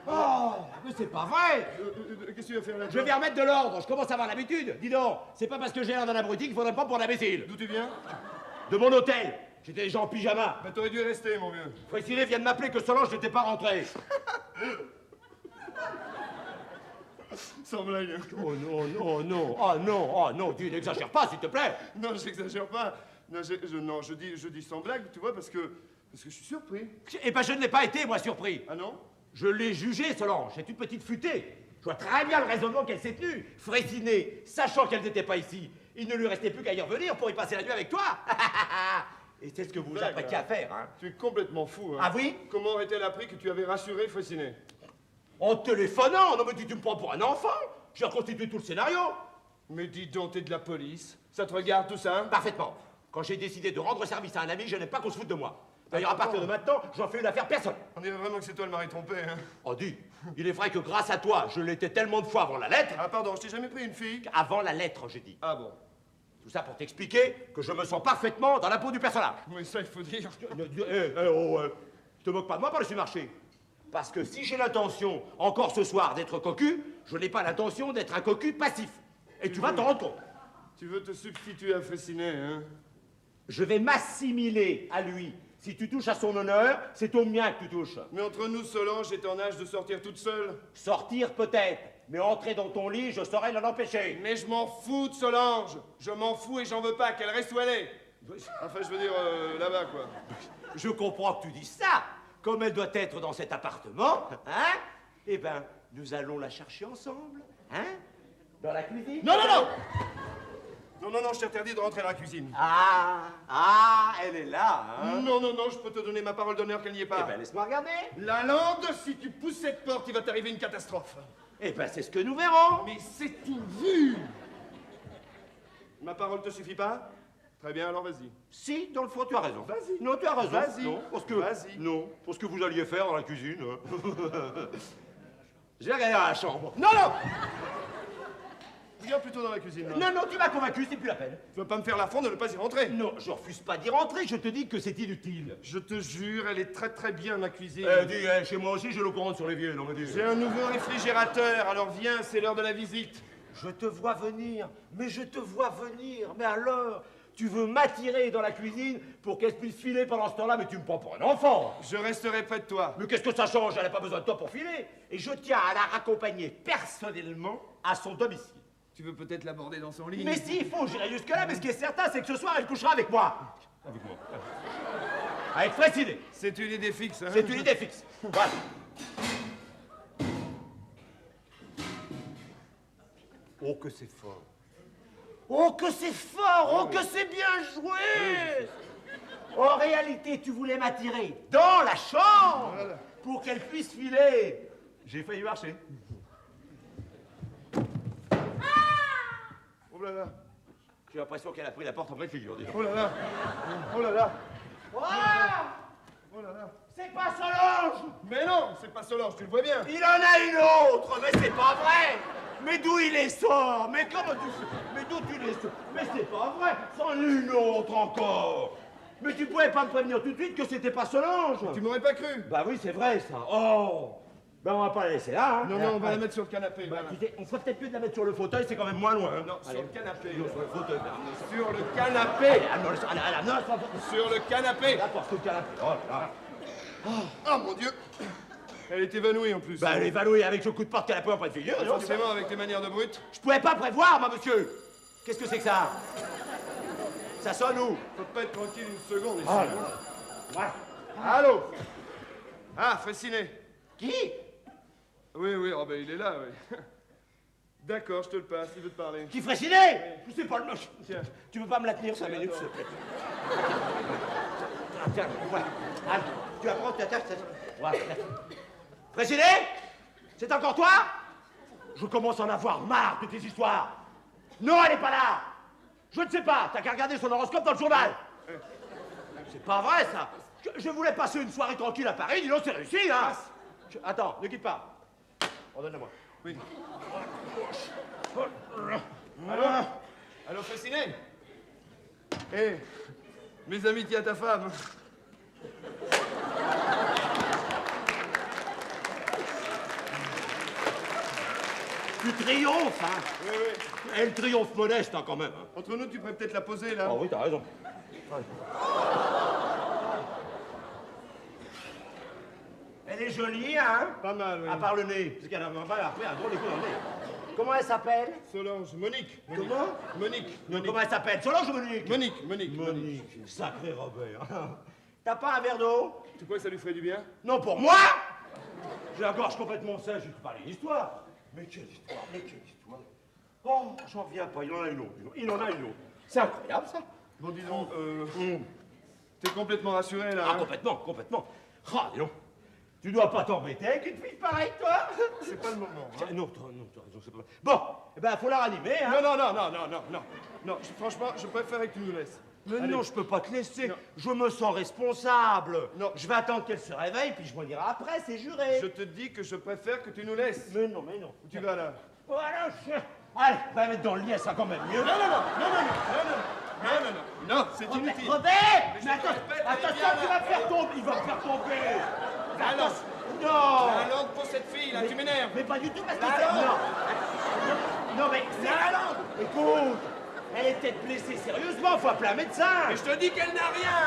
Oh, mais c'est pas vrai! Qu'est-ce que tu vas faire là? Je vais remettre de l'ordre, je commence à avoir l'habitude. Dis donc, c'est pas parce que j'ai l'air d'un abruti qu'il faudrait pas pour l'imbécile. D'où tu viens? De mon hôtel, j'étais déjà en pyjama. Bah t'aurais dû y rester, mon vieux. Fraissinet vient de m'appeler que Solange n'était pas rentrée. Sans blague. Hein. Oh non, tu n'exagères pas, s'il te plaît. Non, j'exagère pas. Non, je dis sans blague, tu vois, parce que je suis surpris. Eh ben, je ne l'ai pas été, moi, surpris. Ah non? Je l'ai jugée, Solange, c'est une petite futée. Je vois très bien le raisonnement qu'elle s'est tenue. Fraissinet, sachant qu'elle n'était pas ici, il ne lui restait plus qu'à y revenir pour y passer la nuit avec toi. Et c'est ce que vous vous apprêtiez à faire, hein. Tu es complètement fou, hein. Ah oui? Comment aurait-elle appris que tu avais rassuré Fraissinet? En téléphonant. Non, mais tu me prends pour un enfant. J'ai reconstitué tout le scénario. Mais dis donc, t'es de la police. Ça te regarde tout ça? Parfaitement. Quand j'ai décidé de rendre service à un ami, je n'aime pas qu'on se foute de moi. D'ailleurs, à partir de maintenant, j'en fais une affaire personne. On dirait vraiment que c'est toi le mari trompé, hein. Oh, dis, il est vrai que grâce à toi, je l'étais tellement de fois avant la lettre. Ah pardon, je t'ai jamais pris une fille? Avant la lettre, j'ai dit. Ah bon. Tout ça pour t'expliquer que je me sens parfaitement dans la peau du personnage. Oui, ça il faut dire. Je te moque pas de moi par-dessus le marché. Parce que si j'ai l'intention, encore ce soir, d'être cocu, je n'ai pas l'intention d'être un cocu passif. Et tu vas t'en rendre compte. Tu veux te substituer à Fraissinet, hein? Je vais m'assimiler à lui. Si tu touches à son honneur, c'est au mien que tu touches. Mais entre nous, Solange est en âge de sortir toute seule. Sortir peut-être, mais entrer dans ton lit, je saurais l'en empêcher. Mais je m'en fous de Solange. Je m'en fous et j'en veux pas. Qu'elle reste où elle est. Enfin, je veux dire, là-bas, quoi. Je comprends que tu dis ça. Comme elle doit être dans cet appartement, hein? Eh ben, nous allons la chercher ensemble, hein? Dans la cuisine. Non, non, non! Non, non, non, je t'interdis de rentrer dans la cuisine. Ah, elle est là, hein? Non, non, non, je peux te donner ma parole d'honneur qu'elle n'y est Eh pas. ben, laisse-moi regarder. La lande, si tu pousses cette porte, il va t'arriver une catastrophe. Eh ben, c'est ce que nous verrons. Mais c'est tout vu. Ma parole te suffit pas? Très bien, alors vas-y. Si, dans le fond, tu as raison. Vas-y. Non, tu as raison. Vas-y. Non, parce que... Vas-y. Non, pour ce que vous alliez faire dans la cuisine. Hein. Je vais regarder dans la chambre. Non, non! Regarde plutôt dans la cuisine, là. Non, non, tu m'as convaincu, c'est plus la peine. Tu vas pas me faire l'affront de ne pas y rentrer. Non, je refuse pas d'y rentrer, je te dis que c'est inutile. Je te jure, elle est très très bien, ma cuisine. Chez moi aussi, j'ai l'eau courante sur les vieux, non, mais dis. J'ai un nouveau réfrigérateur, alors viens, c'est l'heure de la visite. Je te vois venir, mais je te vois venir. Mais alors, tu veux m'attirer dans la cuisine pour qu'elle puisse filer pendant ce temps-là, mais tu me prends pour un enfant. Je resterai près de toi. Mais qu'est-ce que ça change? Elle n'a pas besoin de toi pour filer. Et je tiens à la raccompagner personnellement à son domicile. Tu veux peut-être l'aborder dans son lit. Mais s'il faut, j'irai jusque-là, mais ce qui est certain, c'est que ce soir, elle couchera avec moi. Avec moi. Avec Fraissinet. C'est une idée fixe, hein. C'est une idée fixe. Voilà. Oh, que c'est fort. Oh, que c'est fort. Oh, que c'est bien joué. En réalité, tu voulais m'attirer dans la chambre Voilà. pour qu'elle puisse filer. J'ai failli marcher. Oh là là. J'ai l'impression qu'elle a pris la porte en pleine figure, dis donc. Oh là là. Oh là là. Ah, Oh là là. c'est pas Solange. Mais non, c'est pas Solange, tu le vois bien. Il en a une autre, mais c'est pas vrai. Mais d'où il les sort? Mais comment tu fais? Mais d'où tu les sors? Mais c'est pas vrai. C'en est une autre encore. Mais tu pouvais pas me prévenir tout de suite que c'était pas Solange. Tu m'aurais pas cru. Bah oui, c'est vrai ça. Oh. Ben on va pas la laisser là. Hein. Non, non, on va la mettre sur le canapé. Bah, voilà. tu sais, on ferait peut-être mieux de la mettre sur le fauteuil, c'est quand même moins loin. Hein. Non, sur le canapé. Non, sur le fauteuil. Sur le canapé. Non, sur le fauteuil. Sur le canapé. D'accord, sur le canapé. Oh là là. Oh mon Dieu. Elle est évanouie en plus. Bah elle est évanouie avec ce coup de porte qu'elle a pris en pleine figure. dis donc. Forcément, avec tes manières de brute. Je pouvais pas prévoir, moi, monsieur. Qu'est-ce que c'est que ça? Ça sonne où? Faut pas être tranquille une seconde ici. Oh là hein. là. Ouais. Allô. Ah, Fraissinet. Qui? Oui, oui, oh ben il est là, oui. D'accord, je te le passe, il veut te parler. Qui Fraissinet? Je sais pas le nom. Tiens. Tu veux pas me la tenir 5 minutes, s'il te plaît? Tiens, voilà. Ah, tu vas prendre ta tâche. Voilà. Fraissinet? C'est encore toi? Je commence à en avoir marre de tes histoires. Non, elle est pas là. Je ne sais pas. T'as qu'à regarder son horoscope dans le journal. C'est pas vrai, ça. Je voulais passer une soirée tranquille à Paris. Dis donc, c'est réussi, hein. Attends, ne quitte pas. Redonne-la-moi. Oui. Allô. Allô, Fraissinet. Hé, mes amitiés à ta femme. Tu triomphes, hein. Oui, oui. Elle triomphe modeste, hein, quand même. Hein. Entre nous, tu pourrais peut-être la poser, là. Oh oui, t'as raison. Elle est jolie, hein? Pas mal, oui. À part le nez, parce qu'elle a après un drôle de coup dans le nez. Comment elle s'appelle? Solange. Monique. Comment? Monique. Comment elle s'appelle? Solange ou Monique? Monique. Sacré Robert. T'as pas un verre d'eau? Tu crois que ça lui ferait du bien? Non, pour moi? J'ai la gorge complètement sèche, je te parler d'histoire. Mais quelle histoire, mais quelle histoire. Oh, j'en viens pas, il en a une autre. Il en a une autre. C'est incroyable, ça. Bon, dis donc, t'es complètement rassuré, là, Ah, hein? complètement, complètement. Ah, dis donc. Tu dois pas t'embêter avec une fille pareille, toi? C'est pas le moment, hein? Non, t'as raison, c'est pas vrai. Bon, eh ben, faut la ranimer, hein. Non, franchement, je préférerais que tu nous laisses. Mais Allez. non, je peux pas te laisser. Non. Je me sens responsable. Non. Je vais attendre qu'elle se réveille, puis je me dirai après, c'est juré. Je te dis que je préfère que tu nous laisses. Mais non, mais non. Où tu vas, là? Voilà, allez, va la mettre dans le lit, elle sera quand même mieux. Non, c'est inutile. Robert! je Mais te répète, elle est attention, bien tu là. vas me faire tomber. Il va me faire tomber. Alors, Non. La lampe pour cette fille, là, tu m'énerves. Mais pas du tout parce que La c'est... lampe. Non, mais... La lampe. Écoute, elle est peut-être blessée sérieusement, faut appeler un médecin. Et je te dis qu'elle n'a rien.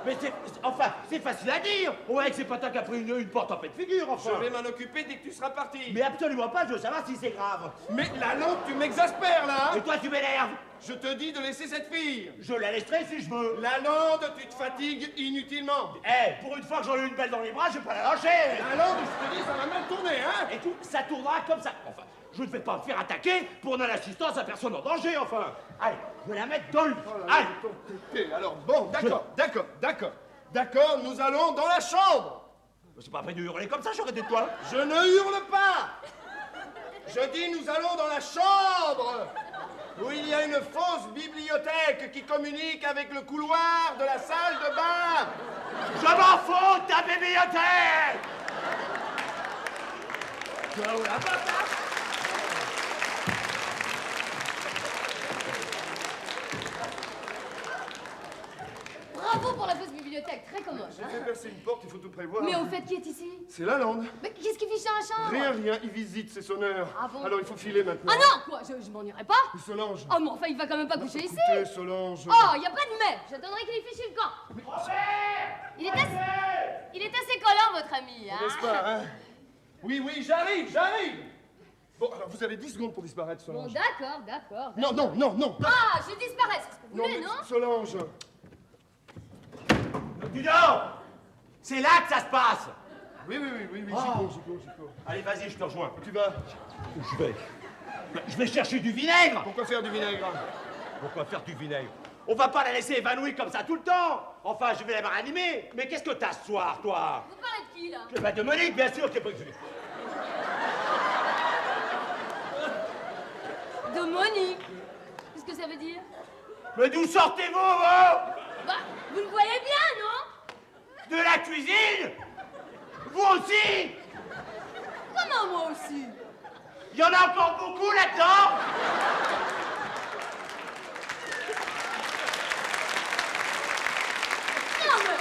Mais c'est... Enfin, c'est facile à dire. Ouais, que c'est pas toi qui a pris une porte en pleine figure, enfin. Je vais m'en occuper dès que tu seras parti. Mais absolument pas, je veux savoir si c'est grave. Mais la lampe, tu m'exaspères, là. Et toi, tu m'énerves. Je te dis de laisser cette fille. Je la laisserai si je veux. La lande, tu te fatigues inutilement. Eh, pour une fois que j'en ai une belle dans les bras, je vais pas la lâcher. La lande, je te dis, ça va mal tourner, hein. Et tout, ça tournera comme ça. Enfin, je ne vais pas me faire attaquer pour non-assistance à personne en danger, enfin. Allez, je vais la mettre dans le lit. Allez. Alors, bon, d'accord, nous allons dans la chambre. C'est pas prêt de hurler comme ça, j'aurais de toi. Je ne hurle pas. Je dis, nous allons dans la chambre où il y a une fausse bibliothèque qui communique avec le couloir de la salle de bain. Je m'en fous de ta bibliothèque. Tu vas où la porte, là? Bravo pour la fausse bibliothèque, très commode. J'ai Hein. fait percer une porte, il faut tout prévoir. Mais au fait, qui est ici? C'est la lande. Mais qu'est-ce qu'il fiche dans la chambre? Rien, il visite, c'est son heure. Ah bon? Alors il faut filer maintenant. Ah non, quoi, je m'en irai pas. Solange. Oh, mais enfin, il va quand même pas coucher ici. Écoutez, Solange. Oh, y a pas de mais. J'attendrai qu'il ait fiché le camp. Il est assez collant, votre ami, hein. N'est-ce pas, hein? Oui, j'arrive. Bon, alors vous avez 10 secondes pour disparaître, Bon, Solange. d'accord. Non. Ah, je disparais, c'est ce que vous voulez, mais non? Solange. Du dehors. C'est là que ça se passe. Oui, j'y cours. Allez, vas-y, je te rejoins. Où tu vas? Où je vais? Je vais chercher du vinaigre. Pourquoi faire du vinaigre? Pourquoi faire du vinaigre? On va pas la laisser évanouie comme ça tout le temps. Enfin, je vais la ranimer. Mais qu'est-ce que t'as ce soir, toi? Vous parlez de qui, là? Eh ben, de Monique, bien sûr, qui est pas... De Monique. Qu'est-ce que ça veut dire? Mais d'où sortez-vous, vous? Bah, vous le voyez bien, non? De la cuisine? Vous aussi? Comment moi aussi? Il y en a encore beaucoup là-dedans? Non, mais...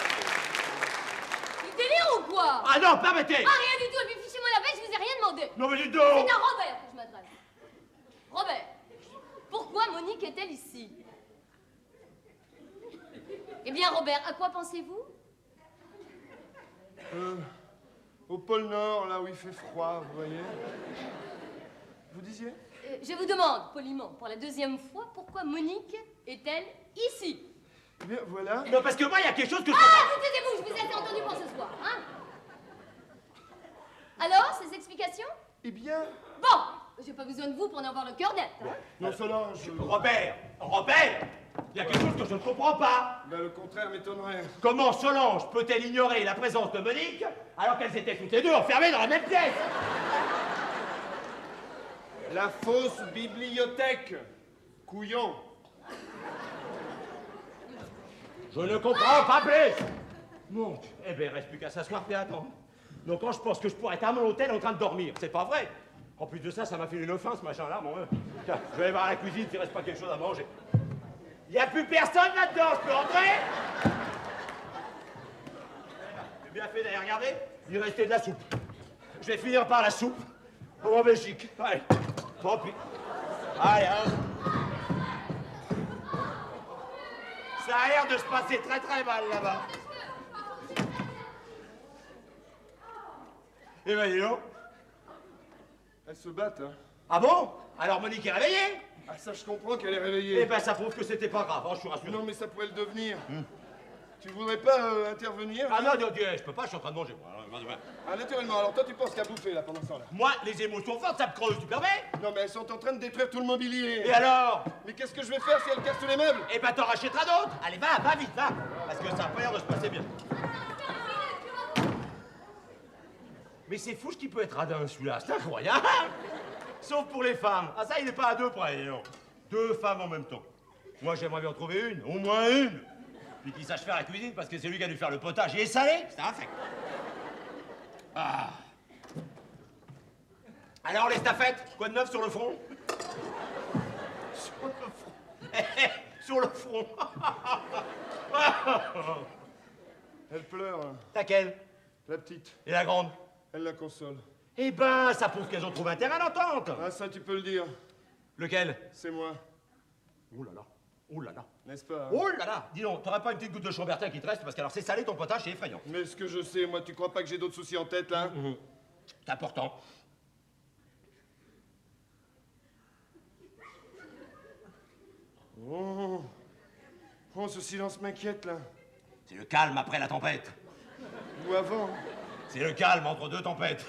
Du délire ou quoi? Ah non, permettez. Ah, rien du tout, et puis fichez-moi la paix, je vous ai rien demandé. Non, mais du C'est dos. à Robert que je m'adresse. Robert, pourquoi Monique est-elle ici? Eh bien, Robert, à quoi pensez-vous? Au pôle Nord, là où il fait froid, vous voyez. Vous disiez? Je vous demande, poliment, pour la deuxième fois, pourquoi Monique est-elle ici? Eh bien, voilà. Non, parce que moi, il y a quelque chose que... Ah, vous taisez-vous, je vous ai assez entendu pour ce soir, hein? Alors, ces explications? Eh bien... Bon, j'ai pas besoin de vous pour en avoir le cœur net, hein? Non, Solange... Robert, il y a quelque chose que je ne comprends pas. Ben, le contraire m'étonnerait. Comment Solange peut-elle ignorer la présence de Monique alors qu'elles étaient toutes les deux enfermées dans la même pièce? La fausse bibliothèque. Couillon. Je ne comprends pas plus. Mon Dieu. Eh bien, il reste plus qu'à s'asseoir et attendre. Donc quand je pense que je pourrais être à mon hôtel en train de dormir, c'est pas vrai. En plus de ça, ça m'a fait une faim ce machin-là, mon Tiens, je vais aller voir à la cuisine s'il reste pas quelque chose à manger. Il n'y a plus personne là-dedans, je peux entrer? J'ai bien fait d'aller regarder. Il restait de la soupe. Je vais finir par la soupe. En Belgique. Allez. Tant pis. Allez, hein. Ça a l'air de se passer très très mal là-bas. Eh ben dis donc. Elles se battent, hein. Ah bon? Alors Monique est réveillée? Ah, ça, je comprends qu'elle est Eh réveillée. ben ça prouve que c'était pas grave, hein, je suis rassuré. Non, mais ça pourrait le devenir. Tu voudrais pas intervenir? Ah non, je peux pas, je suis en train de manger. Moi. Ah, naturellement. Alors, toi, tu penses qu'à bouffer, là, pendant ce temps-là? Moi, les émotions fortes, ça me creuse, tu permets? Non, mais elles sont en train de détruire tout le mobilier. Et alors? Mais qu'est-ce que je vais faire si elles cassent tous les meubles? Eh ben t'en rachèteras d'autres. Allez, va vite, va. Parce que ça a pas l'air de se passer bien. Mais c'est fou ce qui peut être radin, celui-là. C'est incroyable. Sauf pour les femmes. Ah ça, il n'est pas à deux près, non. Deux femmes en même temps. Moi, j'aimerais bien en trouver une, au moins une. Puis qui sache faire la cuisine, parce que c'est lui qui a dû faire le potage. Il est salé, c'est un fait. Ah. Alors, les staffettes, quoi de neuf sur le front? Sur le front. Sur le front. Elle pleure. Laquelle? La petite, Et la grande? elle la console. Eh ben, ça prouve qu'elles ont trouvé un terrain d'entente. Ah, ça, tu peux le dire. Lequel? C'est moi. Oh là là, oh là là. N'est-ce pas, hein? Oh là là! Dis donc, t'aurais pas une petite goutte de Chambertin qui te reste? Parce que alors c'est salé, ton potage, c'est effrayant. Mais ce que je sais, moi, tu crois pas que j'ai d'autres soucis en tête, là? C'est important. Oh. Oh, ce silence m'inquiète, là. C'est le calme après la tempête. Ou avant. C'est le calme entre deux tempêtes.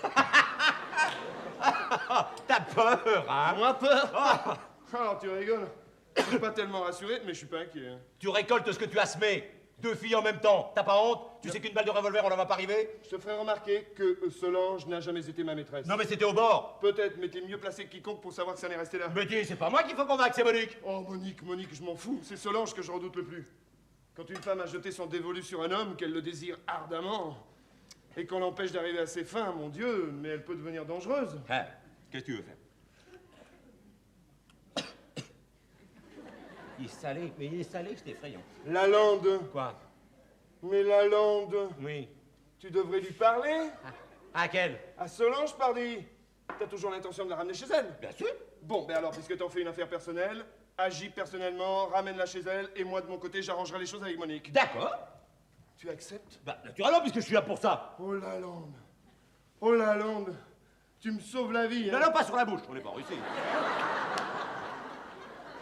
T'as peur, hein? Moi, peur? Alors, tu rigoles. Je suis pas tellement rassuré, mais je suis pas inquiet. Hein. Tu récoltes ce que tu as semé. 2 filles en même temps. T'as pas honte? Tu sais qu'une balle de revolver, on la va pas arriver? Je te ferai remarquer que Solange n'a jamais été ma maîtresse. Non, mais c'était au bord. Peut-être, mais t'es mieux placé que quiconque pour savoir que ça en est resté là. Mais dis, c'est pas moi qu'il faut convaincre, c'est Monique. Oh, Monique, je m'en fous. C'est Solange que je redoute le plus. Quand une femme a jeté son dévolu sur un homme, qu'elle le désire ardemment, et qu'on l'empêche d'arriver à ses fins, mon Dieu, mais elle peut devenir dangereuse. Hein? Qu'est-ce que tu veux faire? Il est salé, mais il est salé, c'est effrayant. Lalande. Quoi? Mais Lalande, Oui. tu devrais lui parler. À quel? À Solange, pardi. T'as toujours l'intention de la ramener chez elle? Bien sûr. Bon, ben alors, puisque t'en fais une affaire personnelle, agis personnellement, ramène-la chez elle, et moi, de mon côté, j'arrangerai les choses avec Monique. D'accord. Tu acceptes? Bah, naturellement, puisque je suis là pour ça. Oh, Lalande. Oh, Lalande. Tu me sauves la vie, Non, hein. non, pas sur la bouche, on n'est pas en Russie.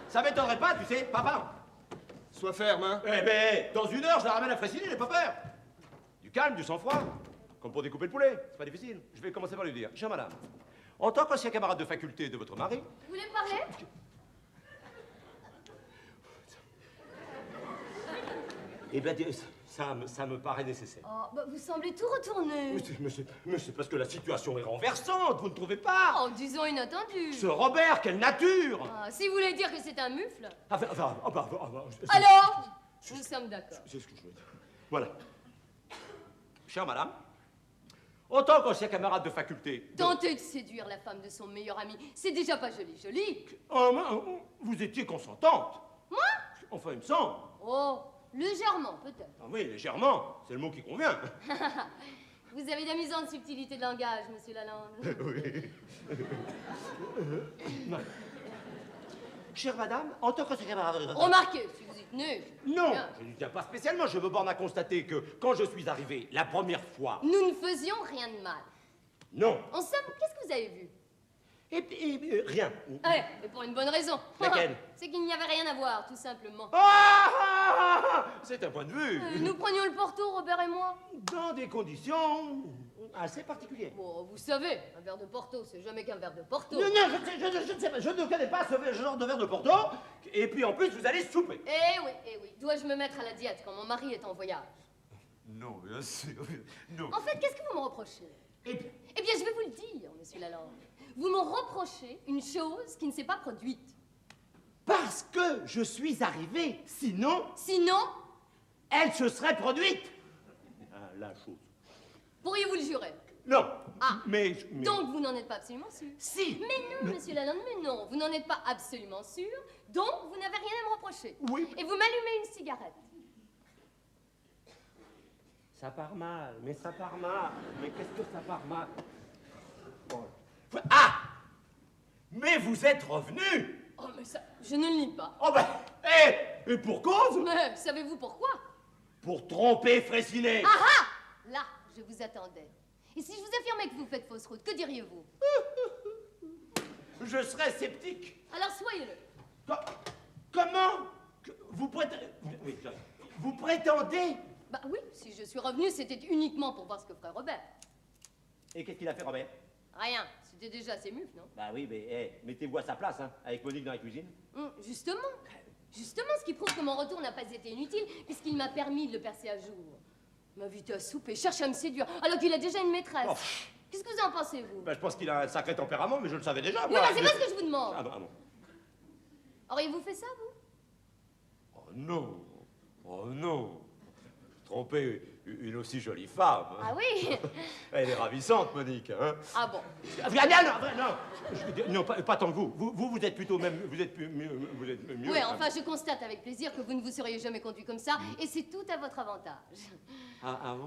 Ça m'étonnerait pas, tu sais, papa. Sois ferme, hein. Eh ben, dans 1 heure, je la ramène à Fressini, j'ai pas peur. Du calme, du sang-froid. Comme pour découper le poulet, c'est pas difficile. Je vais commencer par lui dire. Chère madame, en tant qu'ancien camarade de faculté de votre mari... Vous voulez me parler? Eh ben, ça me paraît nécessaire. Oh, bah, vous semblez tout retourner. Mais c'est parce que la situation est renversante, vous ne trouvez pas? Oh, disons inattendu. Ce Robert, quelle nature! Ah, si vous voulez dire que c'est un mufle. Enfin, Alors, nous sommes d'accord. c'est ce que je veux dire. Voilà. Chère madame, en tant qu'ancien camarade de faculté... Tenter de séduire la femme de son meilleur ami, c'est déjà pas joli. Vous étiez consentante. Moi? Enfin, il me semble. Oh, légèrement peut-être. Ah oui, légèrement, c'est le mot qui convient. Vous avez d'amusantes subtilités de langage, monsieur Lalande. Oui. Chère madame, en tant qu'ancien camarade... Remarquez, si vous y tenez. Non, Bien. je n'y tiens pas spécialement, je me borne à constater que quand je suis arrivé la première fois... Nous ne faisions rien de mal. Non. En somme, qu'est-ce que vous avez vu? Rien. Ouais, et pour une bonne raison. Laquelle? C'est qu'il n'y avait rien à voir, tout simplement. C'est un point de vue. Nous prenions le Porto, Robert et moi. Dans des conditions assez particulières. Bon, vous savez, un verre de Porto, c'est jamais qu'un verre de Porto. Non, je ne sais pas, je ne connais pas ce genre de verre de Porto. Et puis en plus, vous allez souper. Eh oui. Dois-je me mettre à la diète quand mon mari est en voyage? Non, bien sûr, non. En fait, qu'est-ce que vous me reprochez? Eh bien, je vais vous le dire, monsieur Lalande. Vous me reprochez une chose qui ne s'est pas produite. Parce que je suis arrivé, sinon, elle se serait produite. Ah, la chose. Pourriez-vous le jurer? Non. Ah. Mais... Donc, vous n'en êtes pas absolument sûr? Si. Mais non, monsieur Lalande, mais non. Vous n'en êtes pas absolument sûr, donc vous n'avez rien à me reprocher. Oui. Et vous m'allumez une cigarette. Ça part mal, mais ça part mal. Mais qu'est-ce que ça part mal? Bon. Ah! Mais vous êtes revenu! Oh, mais ça, je ne le nie pas. Oh ben, et pour cause? Mais savez-vous pourquoi? Pour tromper Fraissinet. Ah ah! Là, je vous attendais. Et si je vous affirmais que vous faites fausse route, que diriez-vous? Je serais sceptique. Alors soyez-le. Comment? Vous prétendez... Oui, vous prétendez? Bah oui, si je suis revenue, c'était uniquement pour voir ce que ferait Robert. Et qu'est-ce qu'il a fait, Robert? Rien, c'était déjà assez muf, non? Bah oui, mais mettez-vous à sa place, hein, avec Monique dans la cuisine. Justement, ce qui prouve que mon retour n'a pas été inutile, puisqu'il m'a permis de le percer à jour. M'inviter à souper, cherche à me séduire, alors qu'il a déjà une maîtresse. Oh. Qu'est-ce que vous en pensez, vous? Bah, je pense qu'il a un sacré tempérament, mais je le savais déjà, Oui, moi. bah c'est pas ce que je vous demande. Ah non. Auriez-vous fait ça, vous? Oh non. Tromper une aussi jolie femme. Ah oui? Elle est ravissante, Monique. Hein. Ah bon? Non, pas tant que vous. Vous êtes plutôt même... Vous êtes mieux. Oui, enfin, je constate avec plaisir que vous ne vous seriez jamais conduit comme ça, et c'est tout à votre avantage.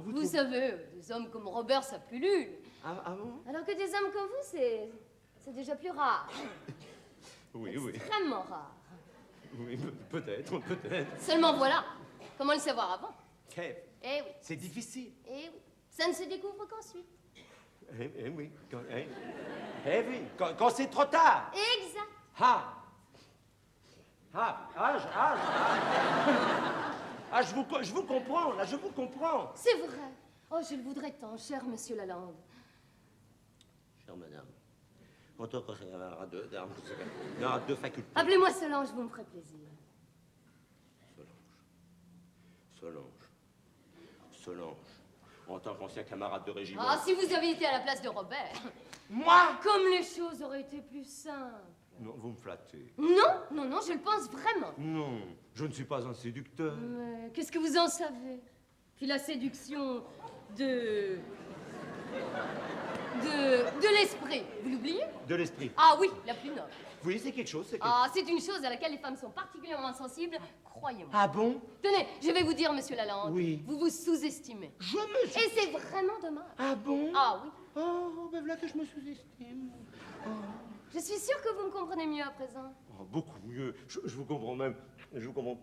Vous savez, des hommes comme Robert, ça pullule. Ah bon? Alors que des hommes comme vous, c'est déjà plus rare. Oui. Extrêmement rare. Oui, peut-être. Seulement voilà, comment le savoir avant? Eh oui. C'est difficile. Eh oui. Ça ne se découvre qu'ensuite. Eh oui. Quand c'est trop tard. Exact. Je vous comprends, là, je vous comprends. C'est vrai. Oh, je le voudrais tant, cher monsieur Lalande. Chère madame, en tant que camarade de faculté. Appelez-moi Solange, vous me ferez plaisir. Solange, en tant qu'ancien camarade de régiment. Ah, si vous avez été à la place de Robert. Moi? Comme les choses auraient été plus simples. Non, vous me flattez. Non, je le pense vraiment. Non, je ne suis pas un séducteur. Mais qu'est-ce que vous en savez? Puis la séduction de l'esprit, vous l'oubliez? De l'esprit. Ah oui, la plus noble. Oui, c'est quelque chose, Ah, c'est une chose à laquelle les femmes sont particulièrement sensibles, croyez-moi. Ah bon? Tenez, je vais vous dire, monsieur Lalande. Oui. Vous vous sous-estimez. Je me suis... Et c'est vraiment dommage. Ah bon? Ah oui. Oh, ben voilà que je me sous-estime. Je suis sûre que vous me comprenez mieux à présent. Oh, beaucoup mieux. Je vous comprends même. Je vous comprends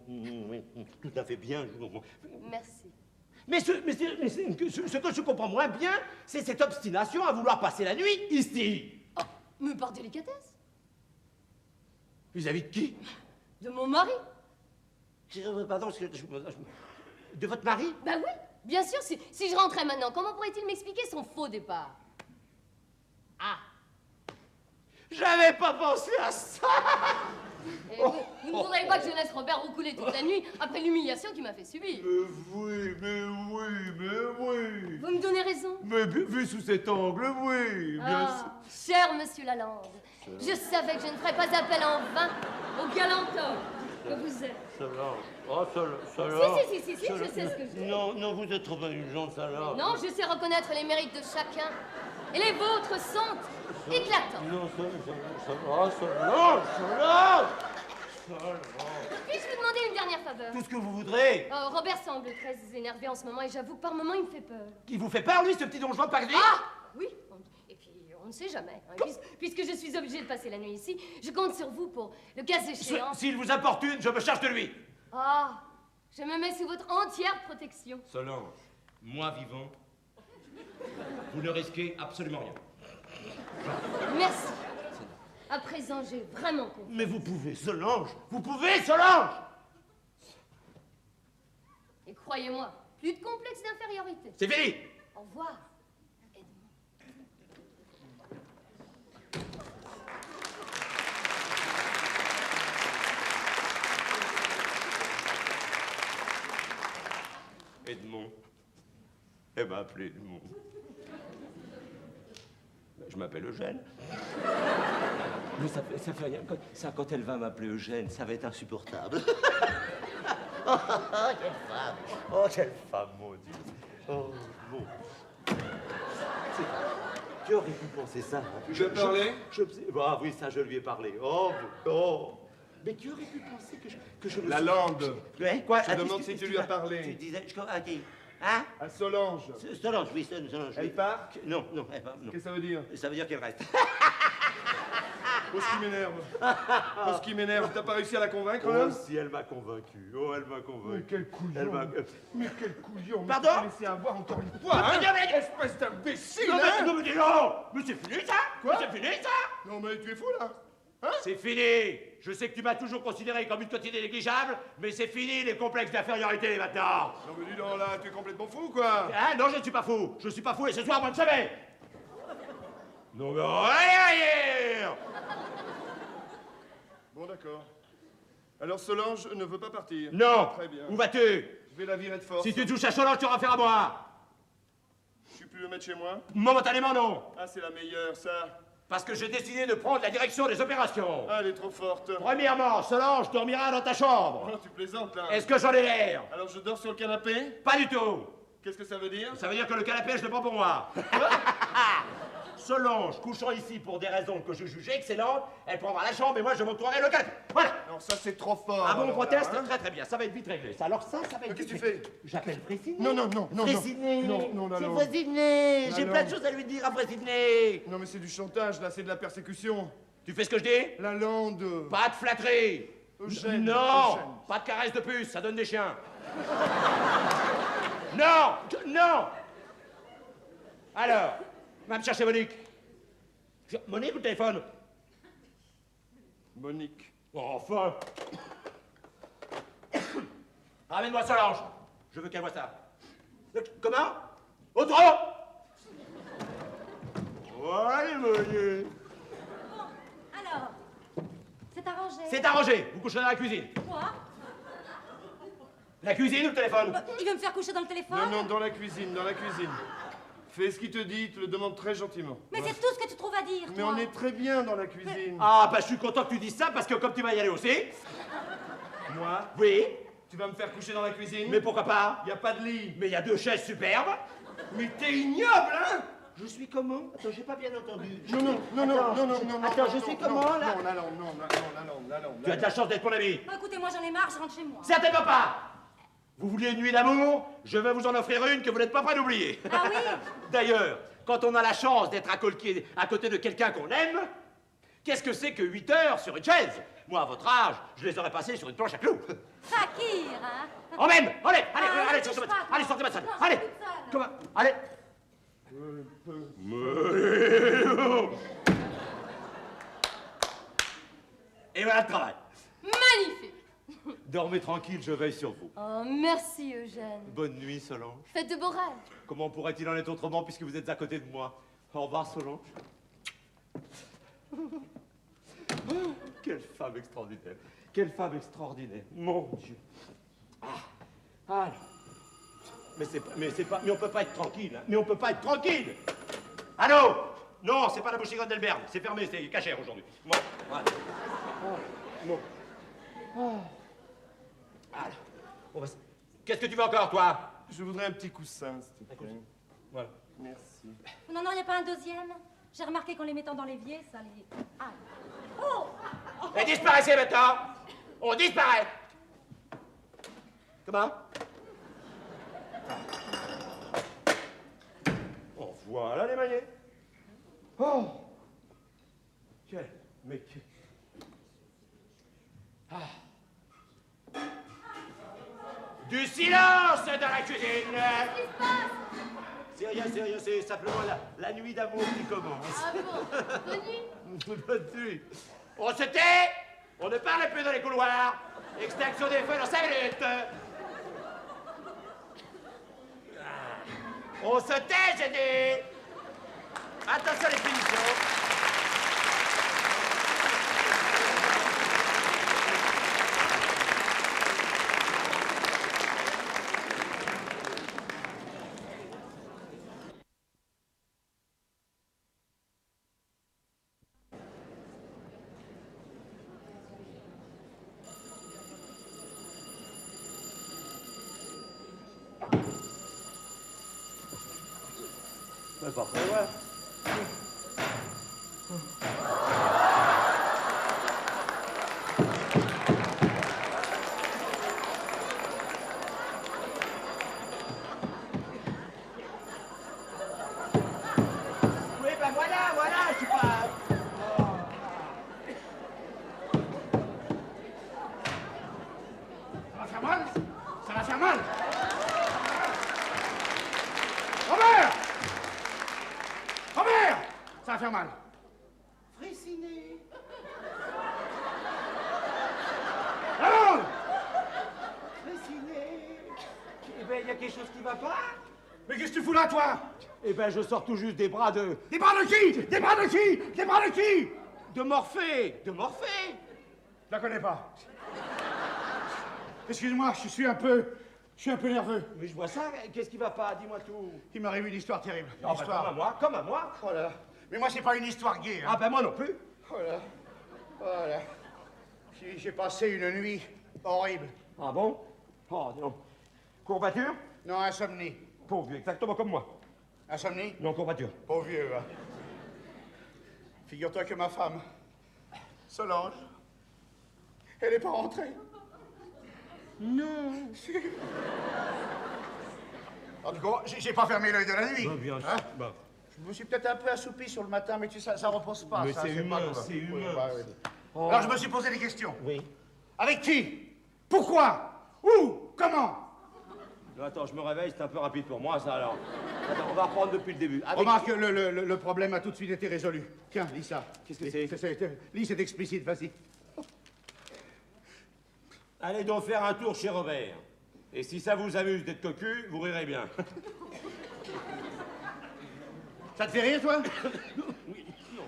tout à fait bien. Je vous comprends. Merci. Mais ce que je comprends moins bien, c'est cette obstination à vouloir passer la nuit ici. Oh, mais par délicatesse. Vis-à-vis de qui? De mon mari. Pardon, de votre mari? Ben oui, bien sûr, si je rentrais maintenant, comment pourrait-il m'expliquer son faux départ? Ah. J'avais pas pensé à ça. Et vous ne voudriez pas que je laisse Robert roucouler toute la nuit après l'humiliation qu'il m'a fait subir? Mais oui. Vous me donnez raison. Mais vu sous cet angle, oui, bien sûr. Cher monsieur Lalande, je savais que je ne ferais pas appel en vain au galant homme que vous êtes. Solange. Oh, Solange. Si, je sais ce que je dis. Non, vous êtes trop indulgente, Solange. Non, je sais reconnaître les mérites de chacun. Et les vôtres sont éclatants. Non, Solange. Puis-je vous demander une dernière faveur? Tout ce que vous voudrez. Robert semble très énervé en ce moment et j'avoue que par moments il me fait peur. Qui vous fait peur, lui, ce petit donjon pas gris? Ah oui, et puis on ne sait jamais. Hein, puisque je suis obligée de passer la nuit ici, je compte sur vous pour le cas échéant. S'il vous importune, je me charge de lui. Ah, je me mets sous votre entière protection. Solange, moi vivant, vous ne risquez absolument rien. Merci. À présent, j'ai vraiment compris. Mais vous pouvez, Solange. Solange. Et croyez-moi, plus de complexe d'infériorité. C'est fini. Au revoir. Edmond. Elle m'a appelé Edmond. Je m'appelle Eugène. Mais ça fait rien. Quand elle va m'appeler Eugène, ça va être insupportable. Oh, quelle femme! Oh, quelle femme, mon Dieu! Oh, bon. Qui aurait pu penser ça? Tu veux parler? Ah oui, ça, je lui ai parlé. Oh. Mais qui aurait pu penser que je me Lalande. Quoi? Je demande si tu lui as parlé. Tu disais... À qui? Hein? À Solange. Solange, oui, Solange. Elle part? Non, elle part, non. Qu'est-ce que ça veut dire? Ça veut dire qu'elle reste. Oh, ce qui m'énerve. Oh, ce qui m'énerve. T'as pas réussi à la convaincre, Oh, là? si, elle m'a convaincu. Oh, elle m'a convaincu. Mais quel couillon. Mais quel couillon. Pardon? Tu t'es laissé avoir encore une fois, hein? Espèce d'imbécile, Non, hein? mais c'est fini, ça? Quoi? C'est fini, ça? Non, mais tu es fou, là? Hein? C'est fini. Je sais que tu m'as toujours considéré comme une quantité négligeable, mais c'est fini les complexes d'infériorité maintenant. Non, mais dis donc, là, tu es complètement fou, quoi. Ah non, je ne suis pas fou. Je suis pas fou et ce soir, moi, je savais. Non, mais allez. Bon, d'accord. Alors, Solange ne veut pas partir? Non. Très bien. Où vas-tu? Je vais la virer de force. Si tu touches à Solange, tu auras affaire à moi. Je suis plus le mettre chez moi? Momentanément, non. Ah, c'est la meilleure, ça. Parce que j'ai décidé de prendre la direction des opérations. Ah, elle est trop forte. Premièrement, Solange dormira dans ta chambre. Oh, tu plaisantes, là. Est-ce que j'en ai l'air? Alors, je dors sur le canapé? Pas du tout. Qu'est-ce que ça veut dire? Ça veut dire que le canapé, je le prends pour moi. Solange, couchant ici pour des raisons que je juge excellentes, elle prendra la chambre et moi je monterai le canapé. Voilà. Non, ça c'est trop fort. Ah bon, on alors, proteste? là, hein. Très très bien, ça va être vite réglé. Ça, alors ça va être Qu'est-ce vite que tu réglé. fais? J'appelle Frécinet. Non, non, non, non, non. Frécinet. Non, la C'est langue. Frécinet. La J'ai plein de langue. choses à lui dire à Frécinet. Non, mais c'est du chantage, là, c'est de la persécution. Tu fais ce que je dis? La lande. Pas de flatterie. Eugène, Non. Eugène. Pas de caresse de puce, ça donne des chiens. Non. Non. Alors, va me chercher Monique. Monique ou téléphone? Monique. Enfin. Ramène-moi Solange. Je veux qu'elle voie ça. Comment? Autre. Ouais, Monique. Bon, alors, c'est arrangé. C'est arrangé. Vous coucherez dans la cuisine. Quoi? La cuisine ou le téléphone? Il veut me faire coucher dans le téléphone? Non, non, dans la cuisine, dans la cuisine. Fais ce qu'il te dit, il te le demande très gentiment. Mais Ouais. c'est tout ce que tu trouves à dire, Mais toi. on est très bien dans la cuisine. Ah, bah je suis content que tu dises ça parce que comme tu vas y aller aussi. Moi, Oui. tu vas me faire coucher dans la cuisine? Mais pourquoi pas? Y a pas de lit. Mais il y a 2 chaises superbes. Mais t'es ignoble, hein? Je suis comment? Attends, j'ai pas bien entendu. Non, non, non, non, non, non, non. Attends, non, je non, suis non, comment, non, là? Non, la langue, non, la langue. Tu as de la chance d'être mon ami. Bon, écoutez, moi j'en ai marre, je rentre chez moi. Certainement pas. Vous vouliez une nuit d'amour? Je vais vous en offrir une que vous n'êtes pas prêt d'oublier. Ah oui? D'ailleurs, quand on a la chance d'être à côté de quelqu'un qu'on aime, qu'est-ce que c'est que 8 heures sur une chaise? Moi, à votre âge, je les aurais passées sur une planche à clous. Fakir, hein? En même! Allez, Ah, allez, ne touche sortez pas, allez, toi. sortez ma salle. Non, je Allez! suis toute seule. Comment? Allez! Et voilà le travail. Magnifique. Dormez tranquille, je veille sur vous. Oh, merci, Eugène. Bonne nuit, Solange. Faites de beaux rêves. Comment pourrait-il en être autrement puisque vous êtes à côté de moi? Au revoir, Solange. Quelle femme extraordinaire. Quelle femme extraordinaire. Mon Dieu. Ah. Mais on peut pas être tranquille. Hein. Mais on peut pas être tranquille. Allô? Non, c'est pas la boucherie d'Elberne. C'est fermé, c'est cachère aujourd'hui. Bon, voilà. Bon. Alors, on va qu'est-ce que tu veux encore, toi? Je voudrais un petit coussin, s'il te plaît. Voilà. Merci. Vous n'en auriez pas un deuxième? J'ai remarqué qu'en les mettant dans l'évier, ça les... Ah. Oh! Et disparaissez maintenant! On disparaît! Comment? Oh, voilà les manières. Oh! Quel... Mais quel... Ah. Du silence dans la cuisine! C'est rien, c'est simplement la nuit d'amour qui commence. Ah bon? Bonne nuit. Bonne nuit. On se tait, on ne parle plus dans les couloirs. Extinction des feux dans 5 minutes. On se tait, j'ai dit. Attention les punitions. C'est parfait, ouais. Oui, ben voilà, je suis pas... Ça va faire mal? Ça va faire mal? Robert! Robert! Ça va faire mal. Fréciné. Allons! Fréciné. Eh ben, il y a quelque chose qui va pas. Mais qu'est-ce que tu fous là, toi? Eh ben, je sors tout juste des bras de... Des bras de qui? Des bras de qui? Des bras de qui? De Morphée. De Morphée. Je la connais pas. Excuse-moi, je suis un peu nerveux. Mais je vois ça, qu'est-ce qui va pas? Dis-moi tout. Il m'arrive une histoire terrible. Une Ah, bah, histoire. comme à moi. Oh là là. Mais moi, c'est pas une histoire gay, hein. Ah ben moi non plus. Voilà. Voilà. J'ai passé une nuit horrible. Ah bon? Oh, dis donc. Courbature? Non, insomnie. Pauvre vieux, exactement comme moi. Insomnie? Non, courbature. Pauvre vieux, va. Figure-toi que ma femme, Solange, elle n'est pas rentrée. Non. En tout cas, j'ai pas fermé l'œil de la nuit. Bah, bien sûr. Hein? Bah. Je me suis peut-être un peu assoupi sur le matin, mais tu sais, ça repose pas. Mais ça, c'est humain, pas grave. c'est humain. Oui, bah, oui. Oh. Alors je me suis posé des questions. Oui. Avec qui? Pourquoi? Où? Comment? Attends, je me réveille, c'est un peu rapide pour moi, ça, alors. Attends, on va reprendre depuis le début. Avec Remarque, le problème a tout de suite été résolu. Tiens, lis ça. Qu'est-ce que c'est? Lis, c'est explicite, vas-y. Allez donc faire un tour chez Robert. Et si ça vous amuse d'être cocu, vous rirez bien. Ça te fait rire, toi? Oui, non.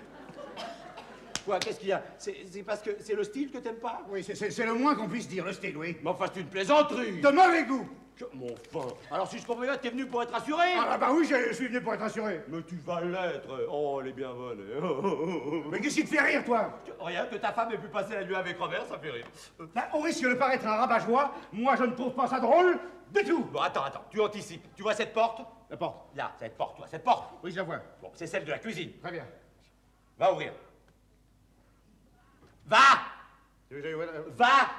Quoi, qu'est-ce qu'il y a? C'est parce que c'est le style que t'aimes pas? Oui, c'est le moins qu'on puisse dire, le style, oui. Mais enfin, c'est une plaisanterie. De mauvais goût. Mon fin. Alors, si je comprends bien, t'es venu pour être rassuré? Ah bah oui, je suis venu pour être rassuré. Mais tu vas l'être. Oh, elle est bien bonne. Oh, oh, oh, oh. Mais qu'est-ce qui te fait rire, toi? Rien, que ta femme ait pu passer la nuit avec Robert, ça fait rire. Au risque de paraître un rabat-joie, moi je ne trouve pas ça drôle du tout. Bon, attends, tu anticipes. Tu vois cette porte? La porte. Là, cette porte, tu vois cette porte? Oui, je la vois. Bon, c'est celle de la cuisine. Très bien. Va ouvrir. Va! Tu veux que j'aille ouvrir la- Va!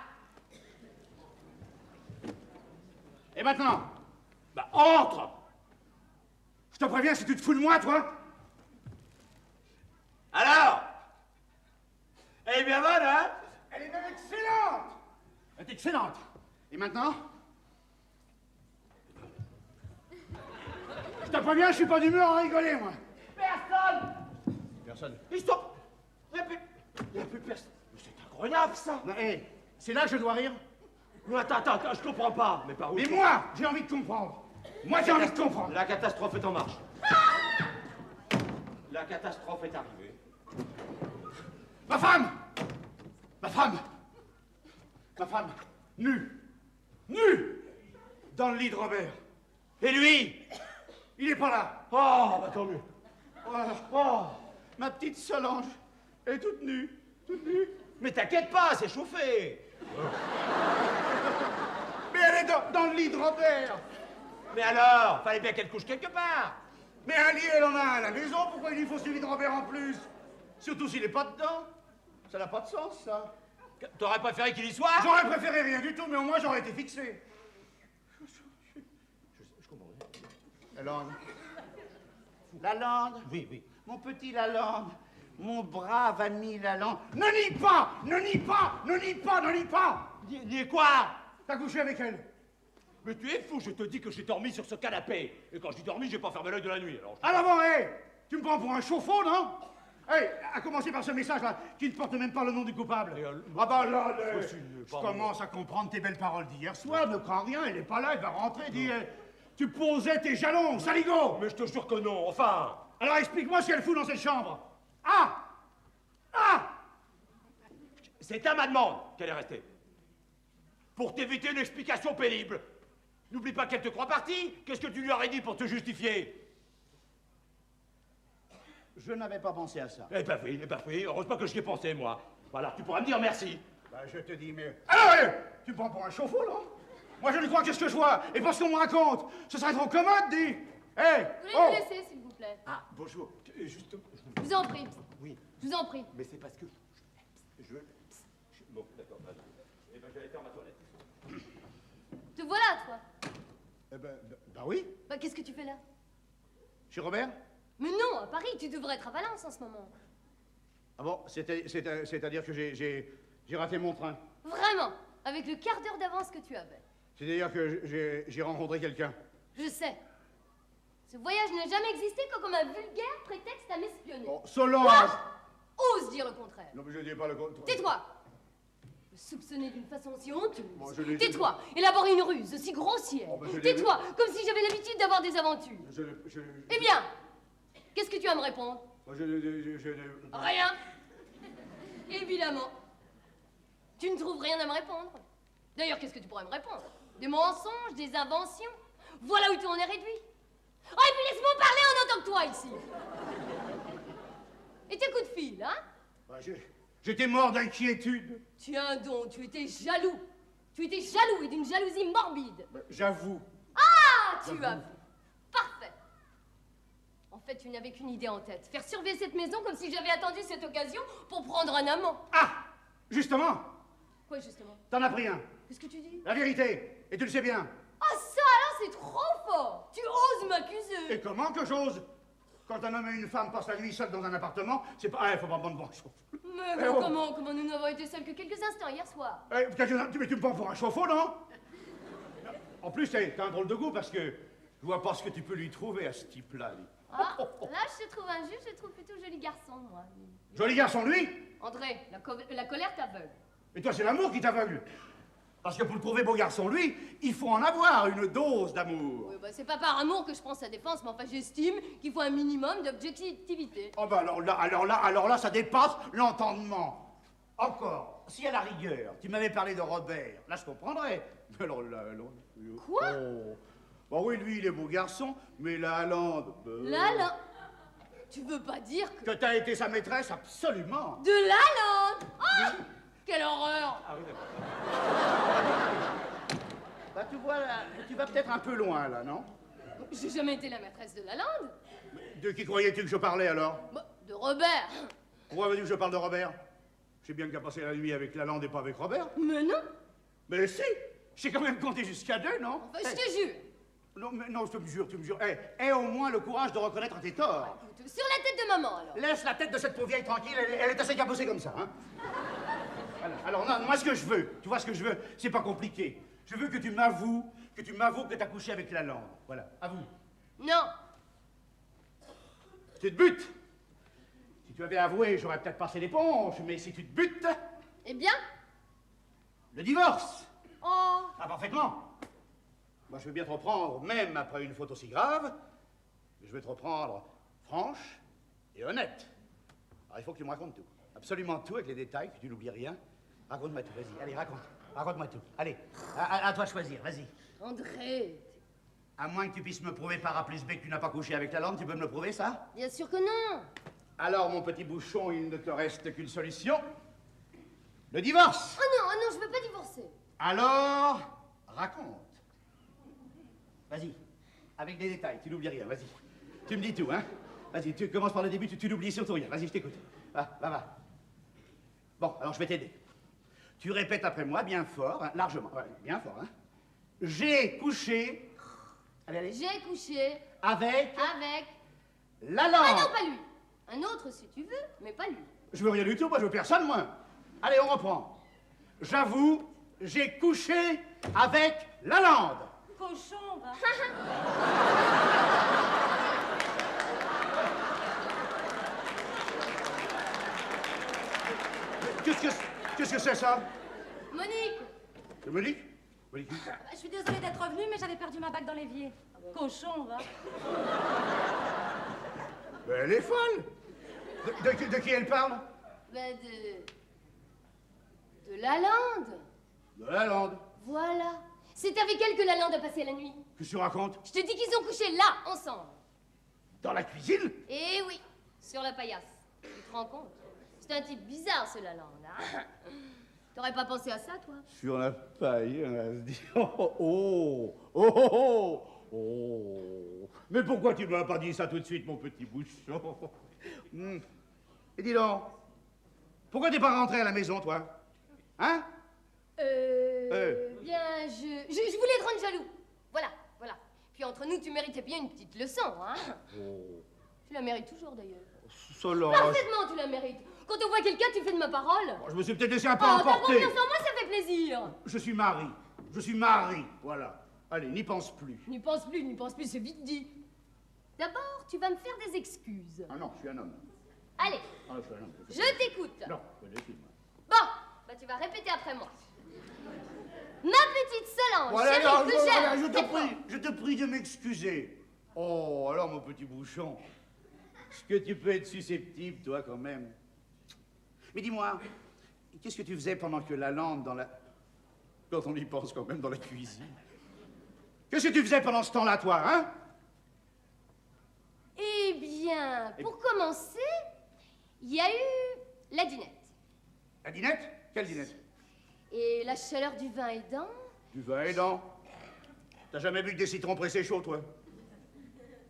Et maintenant? Bah, entre! Je te préviens, si tu te fous de moi, toi. Alors? Elle est bien bonne, hein? Elle est même excellente. Elle est excellente. Et maintenant? Je te préviens, je suis pas d'humeur à rigoler, moi. Personne! Personne. Mais stop! Il n'y a plus personne. Mais c'est incroyable, ça! Non, hé, c'est là que je dois rire. Mais attends, je comprends pas. Mais par où? Mais moi, j'ai envie de comprendre. Moi, j'ai envie de comprendre. La catastrophe est en marche. La catastrophe est arrivée. Ma femme! Ma femme! Ma femme, nue! Nue! Dans le lit de Robert. Et lui? Il est pas là. Oh, bah tant mieux. Voilà. Oh. Ma petite Solange est toute nue. Toute nue. Mais t'inquiète pas, c'est chauffé. Mais elle est dans le lit de Robert. Mais alors, fallait bien qu'elle couche quelque part. Mais un lit, elle en a un à la maison. Pourquoi il lui faut celui de Robert en plus? Surtout s'il est pas dedans. Ça n'a pas de sens, ça. T'aurais préféré qu'il y soit? J'aurais préféré rien du tout, mais au moins j'aurais été fixé. Je comprends. Lalande. Lalande. Oui. Mon petit Lalande. Mon brave ami Lalande. Ne nie pas! Ne nie pas! Ne nie pas! Ne nie pas! Ni quoi? T'as couché avec elle? Mais tu es fou, je te dis que j'ai dormi sur ce canapé. Et quand j'ai dormi, j'ai pas fermé l'œil de la nuit. Alors À l'avant, hé! Tu me prends pour un chauffe-eau, non? Hé, à commencer par ce message-là, qui ne porte même pas le nom du coupable. Ah bah là, je commence à comprendre tes belles paroles d'hier soir. Ne crains rien, elle n'est pas là, elle va rentrer. Dis, tu posais tes jalons, saligo! Mais je te jure que non, enfin. Alors explique-moi ce qu'elle fout dans cette chambre. Ah! Ah! C'est à ma demande qu'elle est restée. Pour t'éviter une explication pénible. N'oublie pas qu'elle te croit partie. Qu'est-ce que tu lui aurais dit pour te justifier? Je n'avais pas pensé à ça. Eh ben oui. Heureusement que j'y ai pensé, moi. Voilà, tu pourras me dire merci. Bah, je te dis, mais... Alors, tu me prends pour un chauffe-eau, là? Moi, je ne crois que ce que je vois, et pas ce qu'on me raconte. Ce serait trop commode, dis. Hé! Vous voulez me laisser, s'il vous plaît? Ah, bonjour. Juste... Je vous en prie. Oui, Je vous en prie. mais c'est parce que... Bon, d'accord. Eh ben, j'allais faire ma toilette. Te voilà, toi. Eh ben, bah oui. Bah, qu'est-ce que tu fais là? Chez Robert? Mais non, à Paris, tu devrais être à Valence en ce moment. Ah bon, c'est-à-dire que j'ai raté mon train. Vraiment, avec le quart d'heure d'avance que tu avais. C'est-à-dire que j'ai rencontré quelqu'un. Je sais. Ce voyage n'a jamais existé que comme un vulgaire prétexte à m'espionner. Bon, Solange! Ose dire le contraire. Non, mais je dis pas le contraire. Tais-toi. Me soupçonner d'une façon si honteuse. Bon, je l'ai- Tais-toi. Élaborer une ruse si grossière. Oh, bah, je l'ai- Tais-toi, comme si j'avais l'habitude d'avoir des aventures. Eh bien, qu'est-ce que tu vas me répondre? Rien. Évidemment. Tu ne trouves rien à me répondre. D'ailleurs, qu'est-ce que tu pourrais me répondre? Des mensonges, des inventions. Voilà où tu en es réduit. Oh, et puis laisse-moi parler en autant que toi ici. Et tes coups de fil, hein? Bah, j'étais mort d'inquiétude. Tiens donc, tu étais jaloux. Tu étais jaloux et d'une jalousie morbide. Bah, j'avoue. Ah, tu as vu. En fait, tu n'avais qu'une idée en tête. Faire surveiller cette maison comme si j'avais attendu cette occasion pour prendre un amant. Ah! Justement! Quoi, justement? T'en as pris un. Qu'est-ce que tu dis? La vérité. Et tu le sais bien. Ah, ça alors, c'est trop fort! Tu oses m'accuser! Et comment que j'ose? Quand un homme et une femme passent la nuit seuls dans un appartement, c'est pas... Ah, faut pas me prendre pour un chauffe. Mais oh. comment nous n'avons été seuls que quelques instants hier soir? Mais tu me prends pour un chauffe-eau, non? En plus, t'as un drôle de goût parce que je vois pas ce que tu peux lui trouver à ce type-là. Ah, là, je te trouve injuste, je te trouve plutôt joli garçon, moi. Joli garçon, lui? André, la colère t'aveugle. Et toi, c'est l'amour qui t'aveugle. Parce que pour le trouver beau garçon, lui, il faut en avoir une dose d'amour. Oui, bah, c'est pas par amour que je prends sa défense, mais enfin, j'estime qu'il faut un minimum d'objectivité. Oh, bah alors là, ça dépasse l'entendement. Encore, si à la rigueur, tu m'avais parlé de Robert, là, je comprendrais. Mais alors là, Quoi? Oh. Bon, oui, lui, il est beau garçon, mais la Lalande... Lalande? Tu veux pas dire que... Que t'as été sa maîtresse, absolument. De Lalande? Oh, quelle horreur! Ah oui, d'accord. Bah, tu vois, là, tu vas peut-être un peu loin, là, non? J'ai jamais été la maîtresse de Lalande. De qui croyais-tu que je parlais, alors? Bah, de Robert. Pourquoi veux-tu que je parle de Robert? Je sais bien qu'à passer la nuit avec Lalande et pas avec Robert. Mais non. Mais si! J'ai quand même compté jusqu'à 2, non? Enfin, je te jure. Non, mais non, je te jure, tu me jures. Aie au moins le courage de reconnaître tes torts. Écoute, sur la tête de maman, alors. Laisse la tête de cette pauvre vieille tranquille, elle est assez cabossée comme ça, hein. Alors, non, moi, ce que je veux, tu vois, ce que je veux, c'est pas compliqué. Je veux que tu m'avoues que t'as couché avec Lalande. Voilà, avoue. Non. Tu te butes. Si tu avais avoué, j'aurais peut-être passé l'éponge, mais si tu te butes... Eh bien? Le divorce. Oh. Ah, parfaitement. Moi, je veux bien te reprendre, même après une faute aussi grave, mais je veux te reprendre franche et honnête. Alors, il faut que tu me racontes tout. Absolument tout, avec les détails, que tu n'oublies rien. Raconte-moi tout, vas-y. Allez, raconte. Raconte-moi tout. Allez, à toi de choisir, vas-y. André. À moins que tu puisses me prouver par A plus B que tu n'as pas couché avec Lalande, tu peux me le prouver, ça? Bien sûr que non. Alors, mon petit bouchon, il ne te reste qu'une solution. Le divorce. Oh non, je veux pas divorcer. Alors, raconte. Vas-y, avec des détails, tu n'oublies rien, vas-y. Tu me dis tout, hein? Vas-y, tu commences par le début, tu n'oublies surtout rien. Vas-y, je t'écoute. Va. Bon, alors je vais t'aider. Tu répètes après moi, bien fort, hein, largement, ouais, bien fort, hein? J'ai couché... Allez. J'ai couché... Avec Ah Lalande. non, pas lui. Un autre si tu veux, mais pas lui. Je veux rien du tout, moi je veux personne, moi. Allez, on reprend. J'avoue, j'ai couché avec Lalande. Cochon, va. Qu'est-ce que c'est, ça? Monique. C'est Monique? Monique? Je suis désolée d'être revenue, mais j'avais perdu ma bague dans l'évier. Cochon, va. Mais elle est folle. De qui elle parle? Ben de Lalande. De Lalande. Voilà. C'est avec elle que Lalande a passé la nuit. Qu'est-ce que tu racontes? Je te dis qu'ils ont couché là, ensemble. Dans la cuisine? Eh oui, sur la paillasse. Tu te rends compte? C'est un type bizarre, ce Lalande, hein? T'aurais pas pensé à ça, toi? Sur la paillasse, oh. Mais pourquoi tu ne m'as pas dit ça tout de suite, mon petit bouchon? Et dis donc, pourquoi t'es pas rentré à la maison, toi? Hein? Bien, je voulais te rendre jaloux. Voilà. Puis entre nous, tu méritais bien une petite leçon, hein? Oh. Tu la mérites toujours, d'ailleurs. Solange. Parfaitement, tu la mérites. Quand on voit quelqu'un, tu fais de ma parole. Je me suis peut-être laissé un peu Oh, ta emporter. confiance en moi, ça fait plaisir. Je suis mari, voilà. Allez, n'y pense plus. N'y pense plus, c'est vite dit. D'abord, tu vas me faire des excuses. Ah non, je suis un homme. Allez, Ah, je suis un homme. je t'écoute. Non, je suis moi. Bon, bah tu vas répéter après moi. Ma petite Solange, Voilà, chérie, alors, que voilà, j'aime. je te prie de m'excuser. Oh, alors, mon petit bouchon, est-ce que tu peux être susceptible, toi, quand même? Mais dis-moi, qu'est-ce que tu faisais pendant que Lalande quand on y pense quand même, dans la cuisine? Qu'est-ce que tu faisais pendant ce temps-là, toi, hein? Eh bien, pour commencer, il y a eu la dînette. La dînette? Quelle dînette? Et la chaleur du vin aidant. Du vin aidant. T'as jamais bu que des citrons pressés chauds, toi?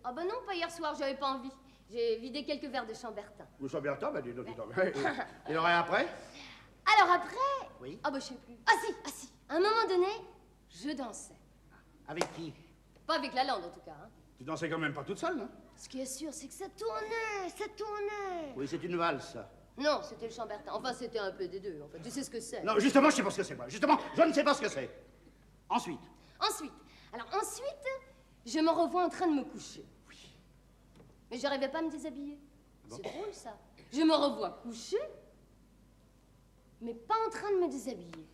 Ah bah non, pas hier soir, j'avais pas envie. J'ai vidé quelques verres de Chambertin. Vous savez bien le temps, bah dis donc. Et le rien après? Alors après... Oui. Ah bah je sais plus. Ah si. À un moment donné, je dansais. Avec qui? Pas avec Lalande en tout cas. Hein. Tu dansais quand même pas toute seule, non? Ce qui est sûr, c'est que ça tournait. Oui, c'est une valse, ça. Non, c'était le Chambertin. Enfin, c'était un peu des deux, en fait. Tu sais ce que c'est. Non, justement, je sais pas ce que c'est, moi. Justement, je ne sais pas ce que c'est. Ensuite. Ensuite, je me revois en train de me coucher. Oui. Mais j'arrivais pas à me déshabiller. Bon. C'est drôle, ça. Je me revois coucher, mais pas en train de me déshabiller.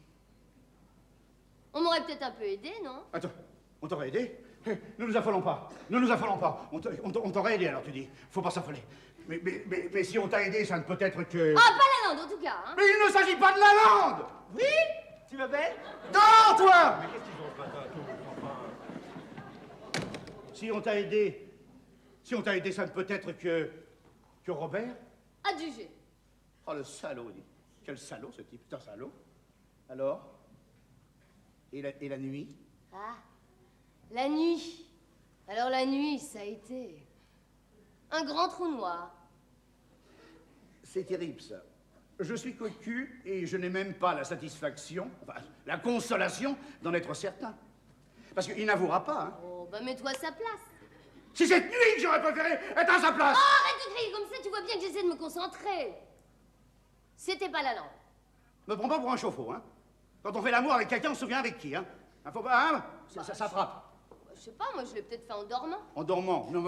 On m'aurait peut-être un peu aidé, non? Attends, on t'aurait aidé? Ne nous affolons pas. On t'aurait aidé, alors tu dis. Faut pas s'affoler. Mais si on t'a aidé, ça ne peut être que... Ah, pas Lalande, en tout cas, hein. Mais il ne s'agit pas de Lalande! Oui? Tu m'appelles? Non, toi! Mais qu'est-ce qu'ils ont ce matin, Si on t'a aidé, ça ne peut être que Robert? Adjugé. Oh, le salaud, dis. Quel salaud, ce type. C'est un salaud. Alors? Et la nuit? Ah, la nuit. Alors la nuit, ça a été un grand trou noir. C'est terrible, ça. Je suis cocu et je n'ai même pas la satisfaction, enfin, la consolation d'en être certain. Parce qu'il n'avouera pas, hein. Oh, bah mets-toi à sa place. C'est cette nuit que j'aurais préféré être à sa place! Oh, arrête de crier comme ça, tu vois bien que j'essaie de me concentrer. C'était pas Lalande. Me prends pas pour un chauffe-eau, hein. Quand on fait l'amour avec quelqu'un, on se souvient avec qui, hein. Faut pas, hein. Ça frappe. Je sais pas, moi je l'ai peut-être fait en dormant. En dormant. Non.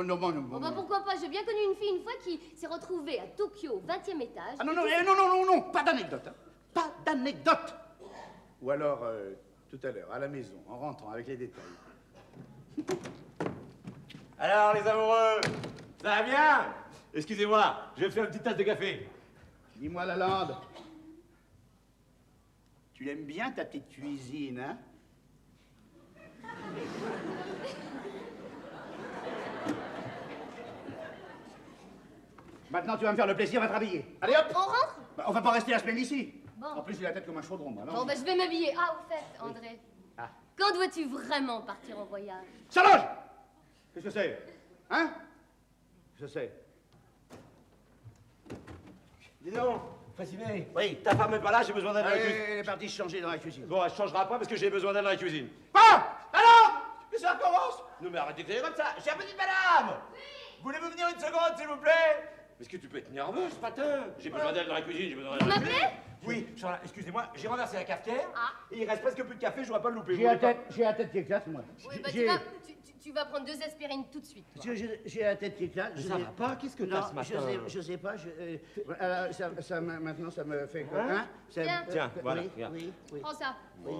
Oh bah pourquoi pas, j'ai bien connu une fille une fois qui s'est retrouvée à Tokyo, au 20e étage. Ah non, pas d'anecdote, hein. Pas d'anecdote. Ou alors, tout à l'heure, à la maison, en rentrant avec les détails. Alors, les amoureux, ça va bien? Excusez-moi, je vais faire une petite tasse de café. Dis-moi, Lalande, tu aimes bien ta petite cuisine, hein? Maintenant, tu vas me faire le plaisir d'être habillé. Allez, hop! On rentre? Bah, on va pas rester la semaine ici. Bon. En plus, j'ai la tête comme un chaudron, moi, non? Bon bah je vais m'habiller. Ah, au fait, André. Ah. Quand dois-tu vraiment partir en voyage? Saloge! Qu'est-ce que c'est? Hein? Je sais. Dis donc, Fasciné. Oui. Ta femme est pas là, j'ai besoin d'elle dans la cuisine. Elle est partie se changer dans la cuisine. Bon, elle changera pas parce que j'ai besoin d'elle dans la cuisine. Quoi? Alors? Mais ça commence? Non mais arrêtez de crier comme ça. Chère petite madame! Oui. Voulez-vous venir une seconde, s'il vous plaît? Est-ce que tu peux être nerveuse, patin? J'ai besoin d'elle dans la cuisine, j'ai besoin d'elle dans la cuisine. Vous m'appelez? Oui, Charlotte, excusez-moi, j'ai renversé la cafetière. Ah. Et il reste presque plus de café, je vois pas le louper. J'ai la tête qui éclate, moi. Oui, bah J'ai- tu vas prendre 2 aspirines tout de suite. toi. Parce que j'ai la tête qui éclate. Mais ça va pas, qu'est-ce que t'as Non, ce matin? je sais pas. Maintenant, ça me fait quoi? Hein? Ça- Tiens. Tiens, voilà, Oui, regarde. oui. Prends ça. Oui.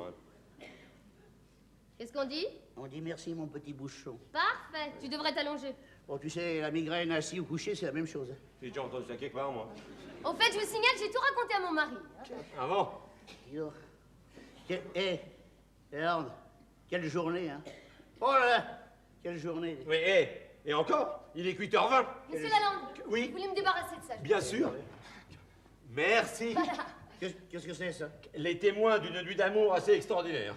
Qu'est-ce qu'on dit? On dit merci, mon petit bouchon. Parfait, tu devrais t'allonger. Bon, tu sais, la migraine assis ou couché, c'est la même chose. J'ai déjà entendu ça quelque part, moi. Au fait, je vous signale, j'ai tout raconté à mon mari. hein. Ah bon? Dis donc. Regarde, quelle journée, hein? Oh là là, quelle journée. Oui, et encore, il est 8h20. Monsieur Lalande, Oui. vous voulez me débarrasser de ça? Bien sûr. Merci. Voilà. Qu'est-ce que c'est, ça? Les témoins d'une nuit d'amour assez extraordinaire.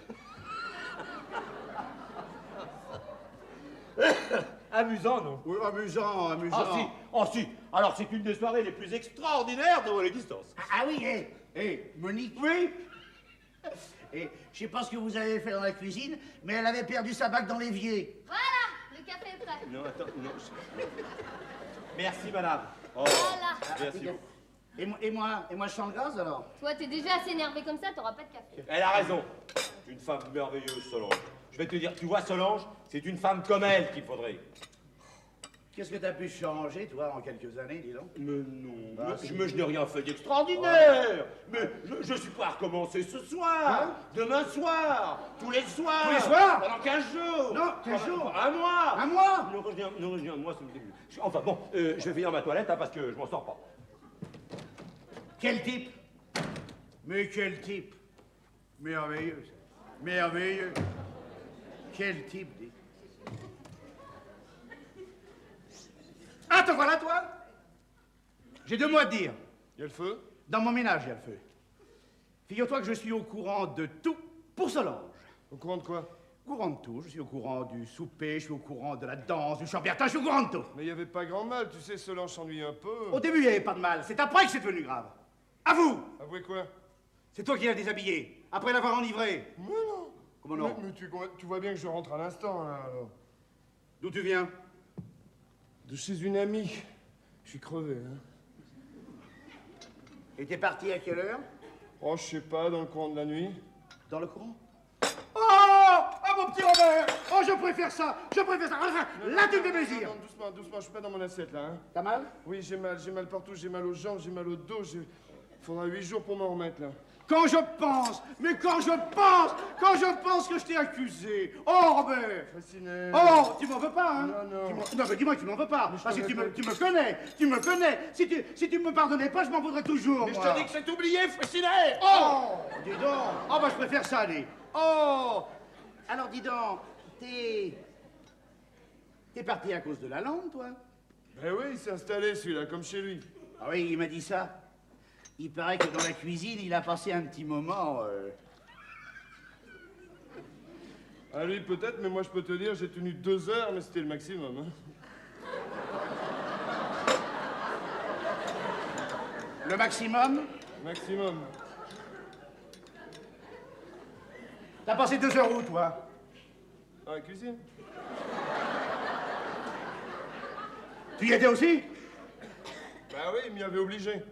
Amusant, non? Oui, amusant. Ah si, oh si. Alors c'est une des soirées les plus extraordinaires de l'existence. Ah oui, Monique. Oui. Et je sais pas ce que vous avez fait dans la cuisine, mais elle avait perdu sa bague dans l'évier. Voilà, le café est prêt. Non, attends, non. Merci, madame. Oh, Voilà. merci beaucoup. Et moi, je sens le gaz, alors? Toi, t'es déjà assez énervé comme ça, t'auras pas de café. Elle a raison. C'est une femme merveilleuse, Solange. Je vais te dire, tu vois, Solange, c'est une femme comme elle qu'il faudrait. Qu'est-ce que t'as pu changer, toi, en quelques années, dis donc? Mais non, Ah, mais, si. mais je n'ai rien fait d'extraordinaire. Mais je suis pas recommencé ce soir, Hein? demain soir, tous les soirs. Tous les soirs? Pendant 15 jours. Non, 15 jours. Pendant un mois. Un mois? Non, reviens, moi, c'est le début. Enfin bon, je vais finir ma toilette hein, parce que je m'en sors pas. Quel type? Mais quel type? Merveilleux, ça. Merveilleux. Quel type, dis. Ah, te voilà, toi? J'ai 2 mots à te dire. Il y a le feu? Dans mon ménage, il y a le feu. Figure-toi que je suis au courant de tout pour Solange. Au courant de quoi? Au courant de tout. Je suis au courant du souper, je suis au courant de la danse, du chambertin, je suis au courant de tout. Mais il n'y avait pas grand mal, tu sais, Solange s'ennuie un peu. Au début, il n'y avait pas de mal. C'est après que c'est devenu grave. À vous! Avouez quoi? C'est toi qui l'as déshabillé, après l'avoir enivré. Mais non. Comment non? Mais tu vois bien que je rentre à l'instant, là, alors. D'où tu viens? De chez une amie. Je suis crevé, hein. Et t'es parti à quelle heure? Oh, je sais pas, dans le courant de la nuit. Dans le courant? Oh! Ah, mon petit Robert! Oh, je préfère ça! Je préfère ça! Enfin, là, tu me fais plaisir! Non, doucement, doucement, je suis pas dans mon assiette, là, hein. T'as mal? Oui, j'ai mal partout, j'ai mal aux jambes, j'ai mal au dos, faudra 8 jours pour m'en remettre, là. Quand je pense que je t'ai accusé! Oh, Robert! Fasciné. Oh, tu m'en veux pas, hein? Non. Non, mais dis-moi que tu m'en veux pas, parce que tu me connais. Si tu me pardonnais pas, je m'en voudrais toujours, Mais je moi. te dis que c'est oublié, Fressinet. Oh! Dis donc! Oh, bah, je préfère ça, allez. Oh! Alors, dis donc, t'es parti à cause de la lampe, toi? Ben oui, il s'est installé, celui-là, comme chez lui. Ah oui, il m'a dit ça. Il paraît que dans la cuisine, il a passé un petit moment... Ah, lui, peut-être, mais moi, je peux te dire, j'ai tenu 2 heures, mais c'était le maximum, hein. Le maximum? Maximum. T'as passé 2 heures où, toi? Dans la cuisine. Tu y étais aussi? Bah oui, il m'y avait obligé.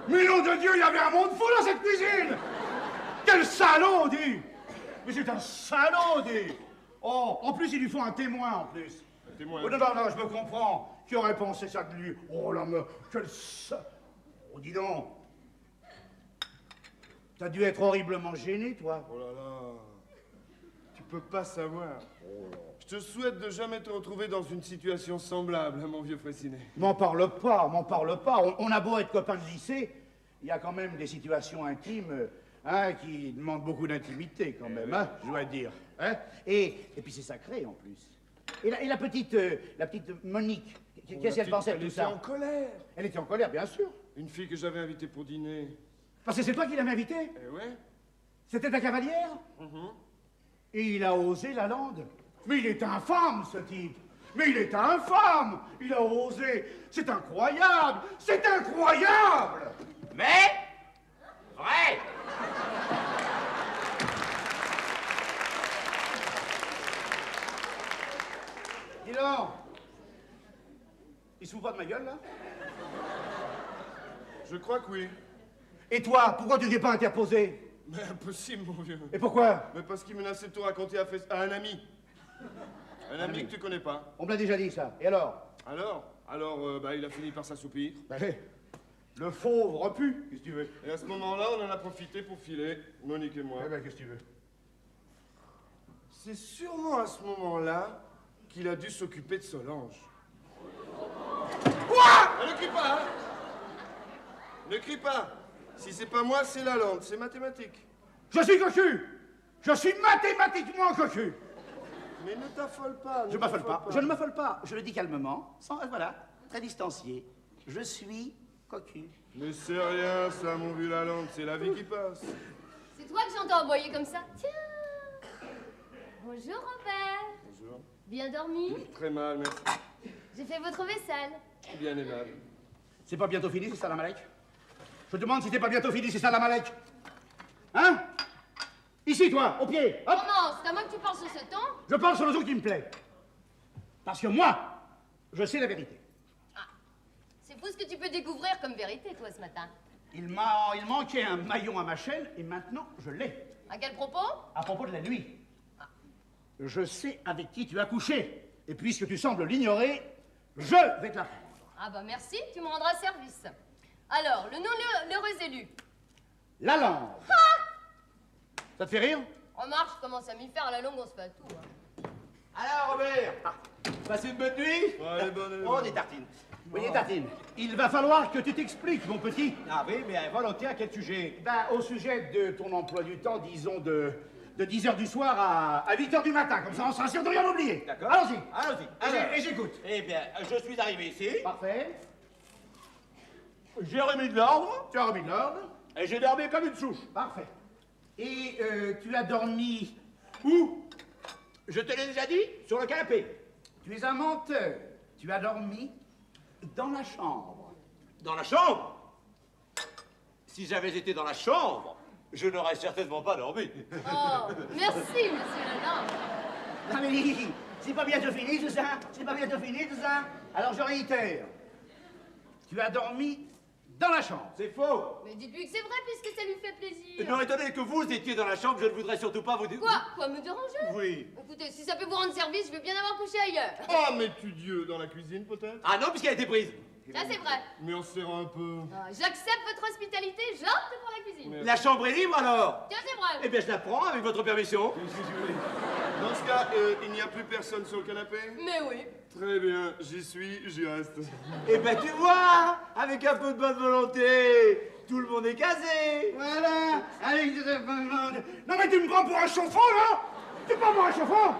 Mais nom de Dieu, il y avait un monde fou dans cette cuisine! Quel salaud, dis! Mais c'est un salaud, dis! Oh, en plus, il lui faut un témoin, en plus. Un témoin. Oh, non, je me comprends. Qui aurait pensé ça de lui? Oh, là, mais quel Oh, dis donc. T'as dû être horriblement gêné, toi. Oh là là. Tu peux pas savoir. Je te souhaite de jamais te retrouver dans une situation semblable, hein, mon vieux Fressinet. M'en parle pas. On a beau être copains de lycée, il y a quand même des situations intimes, hein, qui demandent beaucoup d'intimité, quand même, hein, je dois dire. Hein. Et puis c'est sacré, en plus. Et la petite Monique, qu'est-ce qu'elle pensait de tout ça? Elle était en colère. Elle était en colère, bien sûr. Une fille que j'avais invitée pour dîner. Parce que c'est toi qui l'avais invitée? Eh ouais. C'était ta cavalière? Et il a osé la lande. Mais il est infâme, ce type. Mais il est infâme. Il a osé. C'est incroyable. C'est incroyable. Mais vrai. Dis donc. Il se fout pas de ma gueule, là? Je crois que oui. Et toi, pourquoi tu ne t'es pas interposé? Mais impossible, mon vieux. Et pourquoi? Mais parce qu'il menaçait de tout raconter à un ami. Un ami que tu connais pas. On me l'a déjà dit, ça. Et alors? Alors, bah, il a fini par s'assoupir. Le fauve repu, qu'est-ce que tu veux? Et à ce moment-là, on en a profité pour filer, Monique et moi. Eh ben, qu'est-ce que tu veux? C'est sûrement à ce moment-là qu'il a dû s'occuper de Solange. Quoi? Ne crie pas, hein? Ne crie pas. Si c'est pas moi, c'est la lande, c'est mathématique. Je suis cocu. Je suis mathématiquement cocu. Mais ne t'affole pas. Je m'affole pas. Je ne m'affole pas. Je le dis calmement, sans... Voilà, très distancié. Je suis cocu. Mais c'est rien, ça, mon vieux Lalande, c'est la vie qui passe. C'est toi que j'entends envoyer comme ça? Tiens. Bonjour, Robert. Bonjour. Bien dormi? Très mal, merci. J'ai fait votre vaisselle. Bien aimable. C'est pas bientôt fini, c'est ça la Malek? Je te demande si c'est pas bientôt fini, c'est ça la Malek? Hein? Ici, toi, au pied. Hop. Comment? C'est à moi que tu parles sur ce ton? Je parle sur le ton qui me plaît. Parce que moi, je sais la vérité. C'est fou ce que tu peux découvrir comme vérité, toi, ce matin. Il manquait un maillon à ma chaîne et maintenant je l'ai. À quel propos? À propos de la nuit. Je sais avec qui tu as couché. Et puisque tu sembles l'ignorer, je vais te l'apprendre. Ah bah merci, tu me rendras service. Alors, le nom l'heureux élu. La langue. Ça te fait rire? Remarque, je commence à m'y faire, à la longue, on se fait à tout. Hein. Alors, Robert, passez une bonne nuit? Ouais, elle est bonne, elle est Oh, bonne. des tartines. Oui, des tartines. Il va falloir que tu t'expliques, mon petit. Ah oui, mais volontiers, à quel sujet? Ben, au sujet de ton emploi du temps, disons de 10 h du soir à 8 h du matin. Comme ça, on sera sûr de rien oublier. D'accord. Allons-y. Allons-y. Et j'écoute. Eh bien, je suis arrivé ici. Parfait. J'ai remis de l'ordre. Tu as remis de l'ordre. Et j'ai dormi comme une souche. Parfait. Et tu as dormi Où? Je te l'ai déjà dit, sur le canapé. Tu es un menteur. Tu as dormi dans la chambre. Dans la chambre? Si j'avais été dans la chambre, je n'aurais certainement pas dormi. Oh, merci, monsieur Lalande. Amélie, c'est pas bientôt fini tout ça? C'est pas bientôt fini tout ça? Alors je réitère. Tu as dormi dans la chambre. C'est faux. Mais dites-lui que c'est vrai, puisque ça lui fait plaisir. Non, étant donné que vous étiez dans la chambre, je ne voudrais surtout pas vous dire... Quoi me déranger? Oui. Écoutez, si ça peut vous rendre service, je veux bien avoir couché ailleurs. Oh, mais tu Dieu, dans la cuisine peut-être? Ah non, puisqu'elle a été prise. Ça, c'est vrai. Mais on se serre un peu. Ah, j'accepte votre hospitalité, j'opte pour la cuisine. Mais- La chambre est libre alors? Tiens, c'est vrai. Eh bien, je la prends avec votre permission. Dans ce cas, il n'y a plus personne sur le canapé? Mais oui. Très bien, j'y suis, j'y reste. Eh ben, tu vois, avec un peu de bonne volonté, tout le monde est casé. Voilà. Allez, non mais tu me prends pour un chauffon, là? Tu me prends pour un chauffon?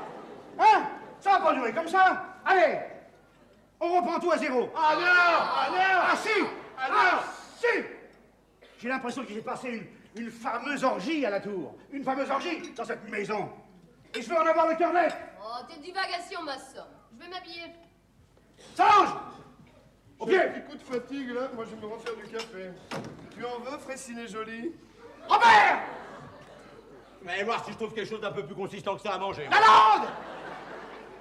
Hein? Ça va pas durer comme ça. Allez, on reprend tout à zéro. Ah non! Ah non! Ah si! Ah si! J'ai l'impression qu'il s'est passé une fameuse orgie à la tour. Une fameuse orgie dans cette maison. Et je veux en avoir le cœur net. Oh, tes divagations, ma soeur. Je vais m'habiller. Solange! Au J'ai pied! un petit coup de fatigue là, moi je vais me refaire du café. Tu en veux, Fraissinet joli? Robert! Mais allez voir si je trouve quelque chose d'un peu plus consistant que ça à manger. Lalande!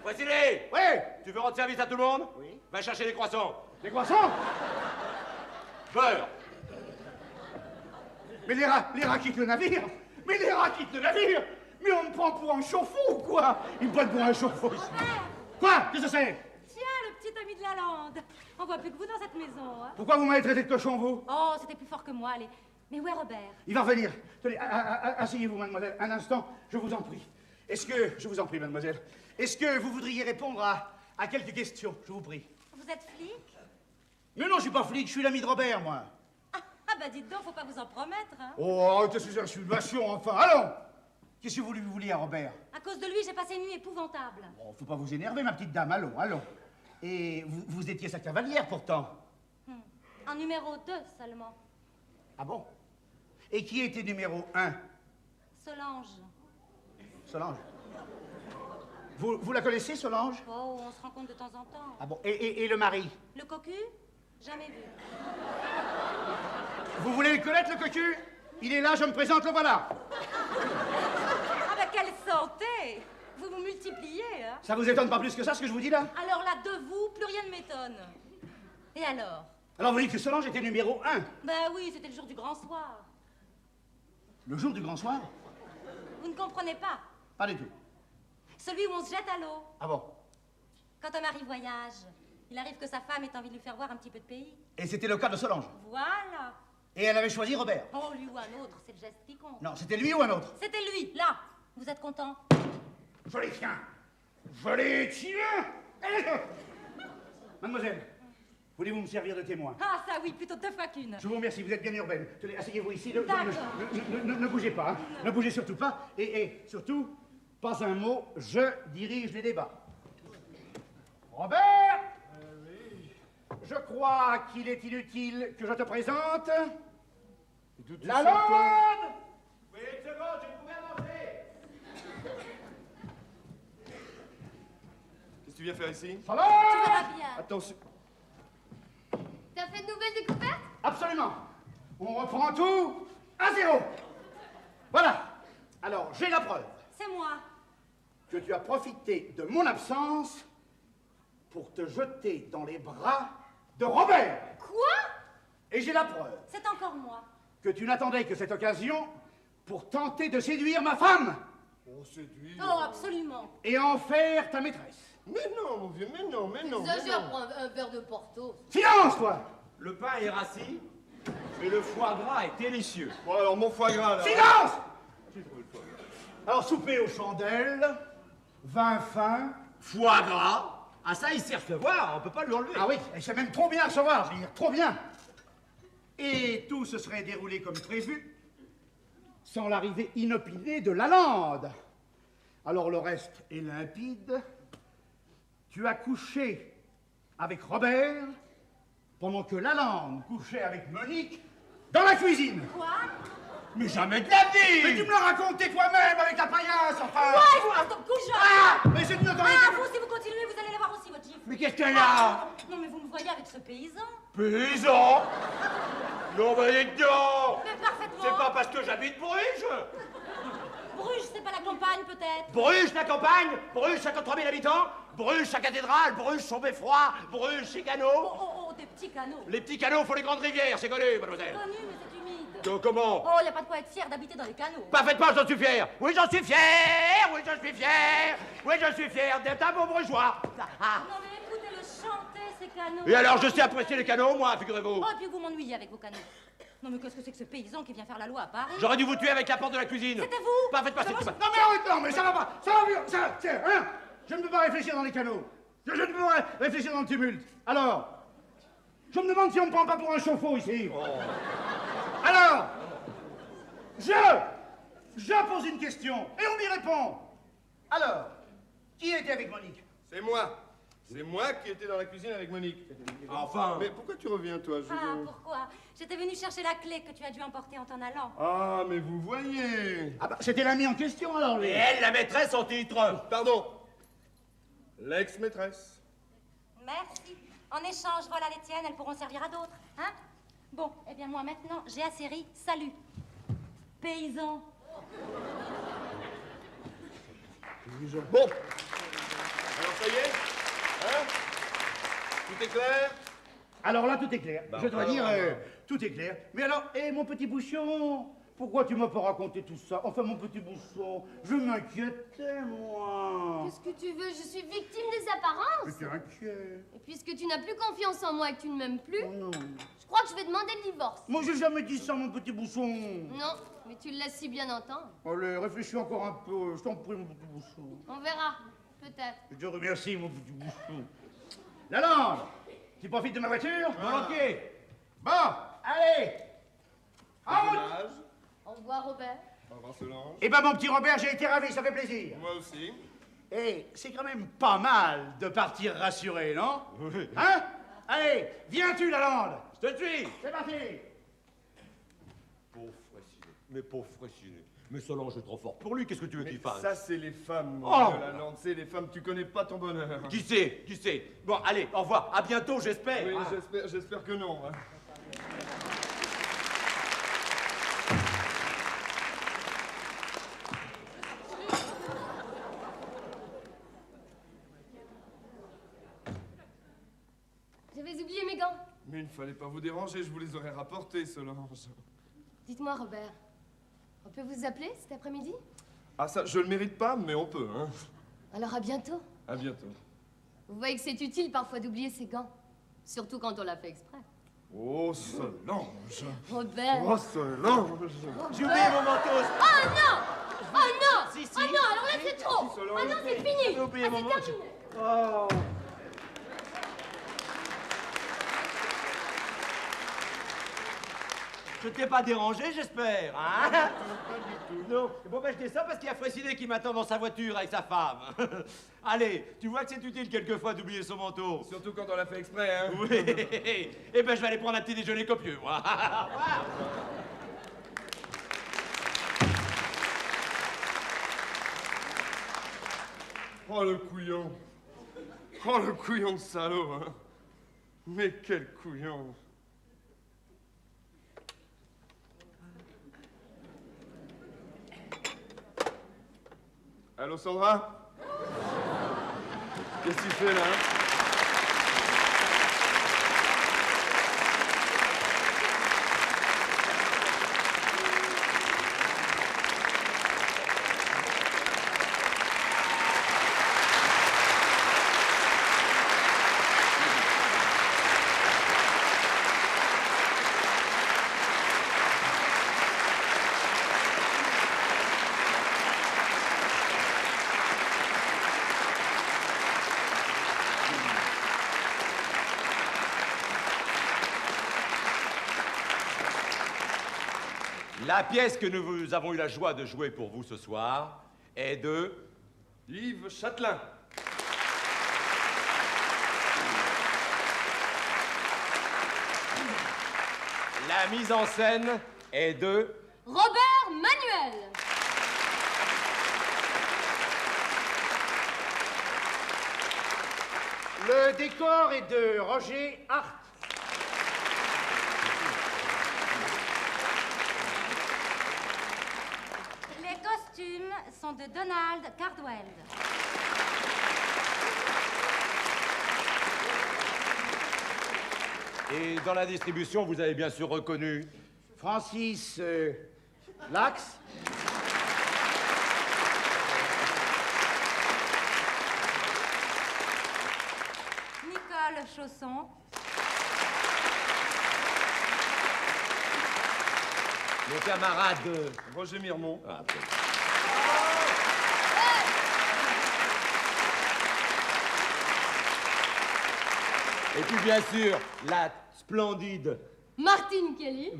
Voici-les! Oui! Tu veux rendre service à tout le monde? Oui. Va chercher les croissants. Les croissants? Beurre. Mais les rats quittent le navire! Mais les rats quittent le navire! Mais on me prend pour un chauffe-eau ou quoi? Ils me prennent pour un chauffe-eau ici. Quoi? Qu'est-ce que c'est? Tiens, le petit ami de Lalande. On voit plus que vous dans cette maison. Hein. Pourquoi vous m'avez traité de cochon, vous? Oh, c'était plus fort que moi, allez. Mais où est Robert? Il va revenir. Tenez, asseyez-vous, mademoiselle. Un instant, je vous en prie. Je vous en prie, mademoiselle, est-ce que vous voudriez répondre à quelques questions, je vous prie? Vous êtes flic? Mais non, je suis pas flic, je suis l'ami de Robert, moi. Ah bah dites donc, faut pas vous en promettre, hein. Oh, qu'est-ce que c'est insinuation, enfin, allons! Qu'est-ce que vous lui vouliez à Robert? À cause de lui, j'ai passé une nuit épouvantable. Bon, faut pas vous énerver, ma petite dame, allons. Et vous étiez sa cavalière, pourtant. En numéro 2 seulement. Ah bon? Et qui était numéro 1? Solange. Solange. Vous la connaissez, Solange? Oh, on se rencontre de temps en temps. Ah bon, et le mari? Le cocu? Jamais vu. Vous voulez le connaître, le cocu? Il est là, je me présente, le voilà. Ah bah quelle santé! Vous vous multipliez, hein. Ça vous étonne pas plus que ça, ce que je vous dis, là? Alors là, de vous, plus rien ne m'étonne. Et alors? Alors vous dites que Solange était numéro 1. Bah oui, c'était le jour du grand soir. Le jour du grand soir? Vous ne comprenez pas. Pas du tout. Celui où on se jette à l'eau. Ah bon? Quand un mari voyage, il arrive que sa femme ait envie de lui faire voir un petit peu de pays. Et c'était le cas de Solange. Voilà. Et elle avait choisi Robert. Oh, lui ou un autre, c'est le geste qui compte. Non, c'était lui ou un autre? C'était lui, là. Vous êtes content? Je les tiens. Je les tiens. Mademoiselle, voulez-vous me servir de témoin? Ah, ça oui, plutôt 2 fois qu'une. Je vous remercie, vous êtes bien urbaine. Tenez, asseyez-vous ici. D'accord. Ne bougez pas, hein. Ne bougez surtout pas. Et surtout, pas un mot, je dirige les débats. Robert! Je crois qu'il est inutile que je te présente Lalande! Oui, une seconde, je pouvais avancer. Qu'est-ce que tu viens faire ici? Ça va? Tu verras bien. Attention. T'as fait de nouvelles découvertes? Absolument. On reprend tout à zéro. Voilà. Alors, j'ai la preuve C'est moi. que tu as profité de mon absence pour te jeter dans les bras de Robert. Quoi? Et j'ai la preuve C'est encore moi. que tu n'attendais que cette occasion pour tenter de séduire ma femme Oh, séduit. Oh, absolument. et en faire ta maîtresse. Mais non, mon vieux, mais non, mais non. mais Exagère non. pour un verre de Porto. Silence, toi! Le pain est rassis, mais le foie gras est délicieux. Bon, alors, mon foie gras, là. Silence! Alors, souper aux chandelles, vin fin. Foie gras? Ah ça, il sait recevoir, on peut pas lui enlever. Ah oui, et c'est même trop bien à recevoir, je veux dire, trop bien. Et tout se serait déroulé comme prévu, sans l'arrivée inopinée de Lalande. Alors le reste est limpide. Tu as couché avec Robert, pendant que Lalande couchait avec Monique dans la cuisine. Quoi? Mais jamais de la vie! Mais tu me l'as raconté toi-même avec la paillasse, enfin! Ouais, espèce de cougeant! Ah! Mais c'est une notoriété... Ah, vous, si vous continuez, vous allez l'avoir aussi, votre gifle. Mais qu'est-ce qu'elle a? Non, mais vous me voyez avec ce paysan. Paysan? Non, mais dites donc! Mais parfaitement. C'est pas parce que j'habite Bruges! Bruges, c'est pas la campagne, peut-être? Bruges, la campagne! Bruges, 53 000 habitants! Bruges, sa cathédrale! Bruges, son beffroi! Bruges, ses Oh, canaux! oh, des petits canaux. Les petits canaux font les grandes rivières, c'est connu, mademoiselle! Connu, mais c'est humide. Comment? Oh, y a pas de quoi être fier d'habiter dans les canaux. Parfaitement, j'en suis fier! Oui, j'en suis fier! Oui, j'en suis fier! Oui, je suis fier d'être un beau bourgeois! Ah. Non, mais écoutez-le chanter, ces canaux. Et alors, je sais apprécier les canaux, moi, figurez-vous! Oh, et puis vous m'ennuyez avec vos canaux. Non, mais qu'est-ce que c'est que ce paysan qui vient faire la loi à Paris? J'aurais dû vous tuer avec la porte de la cuisine! C'était vous? Parfaitement, c'est Non mais arrête, non mais ça va pas, ça va bien, ça, tiens, hein. Je ne peux pas réfléchir dans les canaux. Je ne peux pas réfléchir dans le tumulte. Alors, je me demande si on me prend pas pour un chauffe-eau ici. Alors, je pose une question et on m'y répond. Alors, qui était avec Monique? C'est moi. C'est moi qui étais dans la cuisine avec Monique. Enfin! Mais pourquoi tu reviens, toi? Ah, pourquoi? J'étais venue chercher la clé que tu as dû emporter en t'en allant. Ah, mais vous voyez. Ah bah, c'était l'ami en question alors, lui. Et elle, la maîtresse en titre! Pardon. L'ex-maîtresse. Merci. En échange, voilà les tiennes, elles pourront servir à d'autres, hein? Bon, eh bien moi maintenant, j'ai assez ri. Salut. Paysan. Bon. Alors, ça y est? Hein? Tout est clair? Alors là, tout est clair. Bah, Je dois alors, dire, alors. tout est clair. Mais alors, mon petit bouchon, pourquoi tu m'as pas raconté tout ça? Enfin, mon petit bouchon, je m'inquiétais, moi. Qu'est-ce que tu veux? Je suis victime des apparences. J'étais inquiet. Et puisque tu n'as plus confiance en moi et que tu ne m'aimes plus, Oh non. je crois que je vais demander le divorce. Moi, j'ai jamais dit ça, mon petit bouchon. Non, mais tu le laisses si bien entendre. Allez, réfléchis encore un peu. Je t'en prie, mon petit bouchon. On verra, peut-être. Je te remercie, mon petit bouchon. Lalande, tu profites de ma voiture? Volontiers! Bon, allez. En route. Dommage. Au revoir, Robert. Au revoir, Solange. Eh ben, mon petit Robert, j'ai été ravi, ça fait plaisir. Moi aussi. Eh, c'est quand même pas mal de partir rassuré, non? Oui. Hein? Allez, viens-tu, Lalande? Je te suis! C'est parti. Pauvre Fraissinet, mais pauvre Fraissinet. Mais Solange est trop fort pour lui, qu'est-ce que tu veux Mais qu'il fasse? ça, c'est les femmes, mon Oh. Dieu, Lalande. C'est les femmes, tu connais pas ton bonheur. Qui sait? Qui sait? Bon, allez, au revoir, à bientôt, j'espère! Oui, Ah. j'espère que non. Hein. J'avais oublié mes gants. Mais il ne fallait pas vous déranger, je vous les aurais rapportés, Solange. Dites-moi, Robert, on peut vous appeler cet après-midi? Ah ça, je le mérite pas, mais on peut, hein. Alors à bientôt. À bientôt. Vous voyez que c'est utile parfois d'oublier ses gants. Surtout quand on l'a fait exprès. Oh, Solange. Robert. Oh, Solange. J'ai oublié mon manteau! Oh non! Oh non! Si, si. Oh non, alors là c'est trop! Si, Solange. Oh non, c'est fini! J'ai oublié Ah, mon c'est manteau. terminé! Oh! Je t'ai pas dérangé, j'espère, hein? Pas du tout. Non. Bon, ben, je descends parce qu'il y a Fraissinet qui m'attend dans sa voiture avec sa femme. Allez, tu vois que c'est utile quelquefois d'oublier son manteau. Surtout quand on l'a fait exprès, hein. Oui. Eh ben, je vais aller prendre un petit déjeuner copieux, moi. Au revoir. Oh, le couillon. Oh, le couillon de salaud, hein. Mais quel couillon. Allô, Sandra? Qu'est-ce que tu fais, là? La pièce que nous avons eu la joie de jouer pour vous ce soir est de Yves Châtelain. La mise en scène est de Robert Manuel. Le décor est de Roger Hart. Les costumes sont de Donald Cardwell. Et dans la distribution, vous avez bien sûr reconnu... Francis Lax. Nicole Chausson. Mon camarade... Roger Mirmont. Ah, et puis bien sûr, la splendide... Martine Kelly.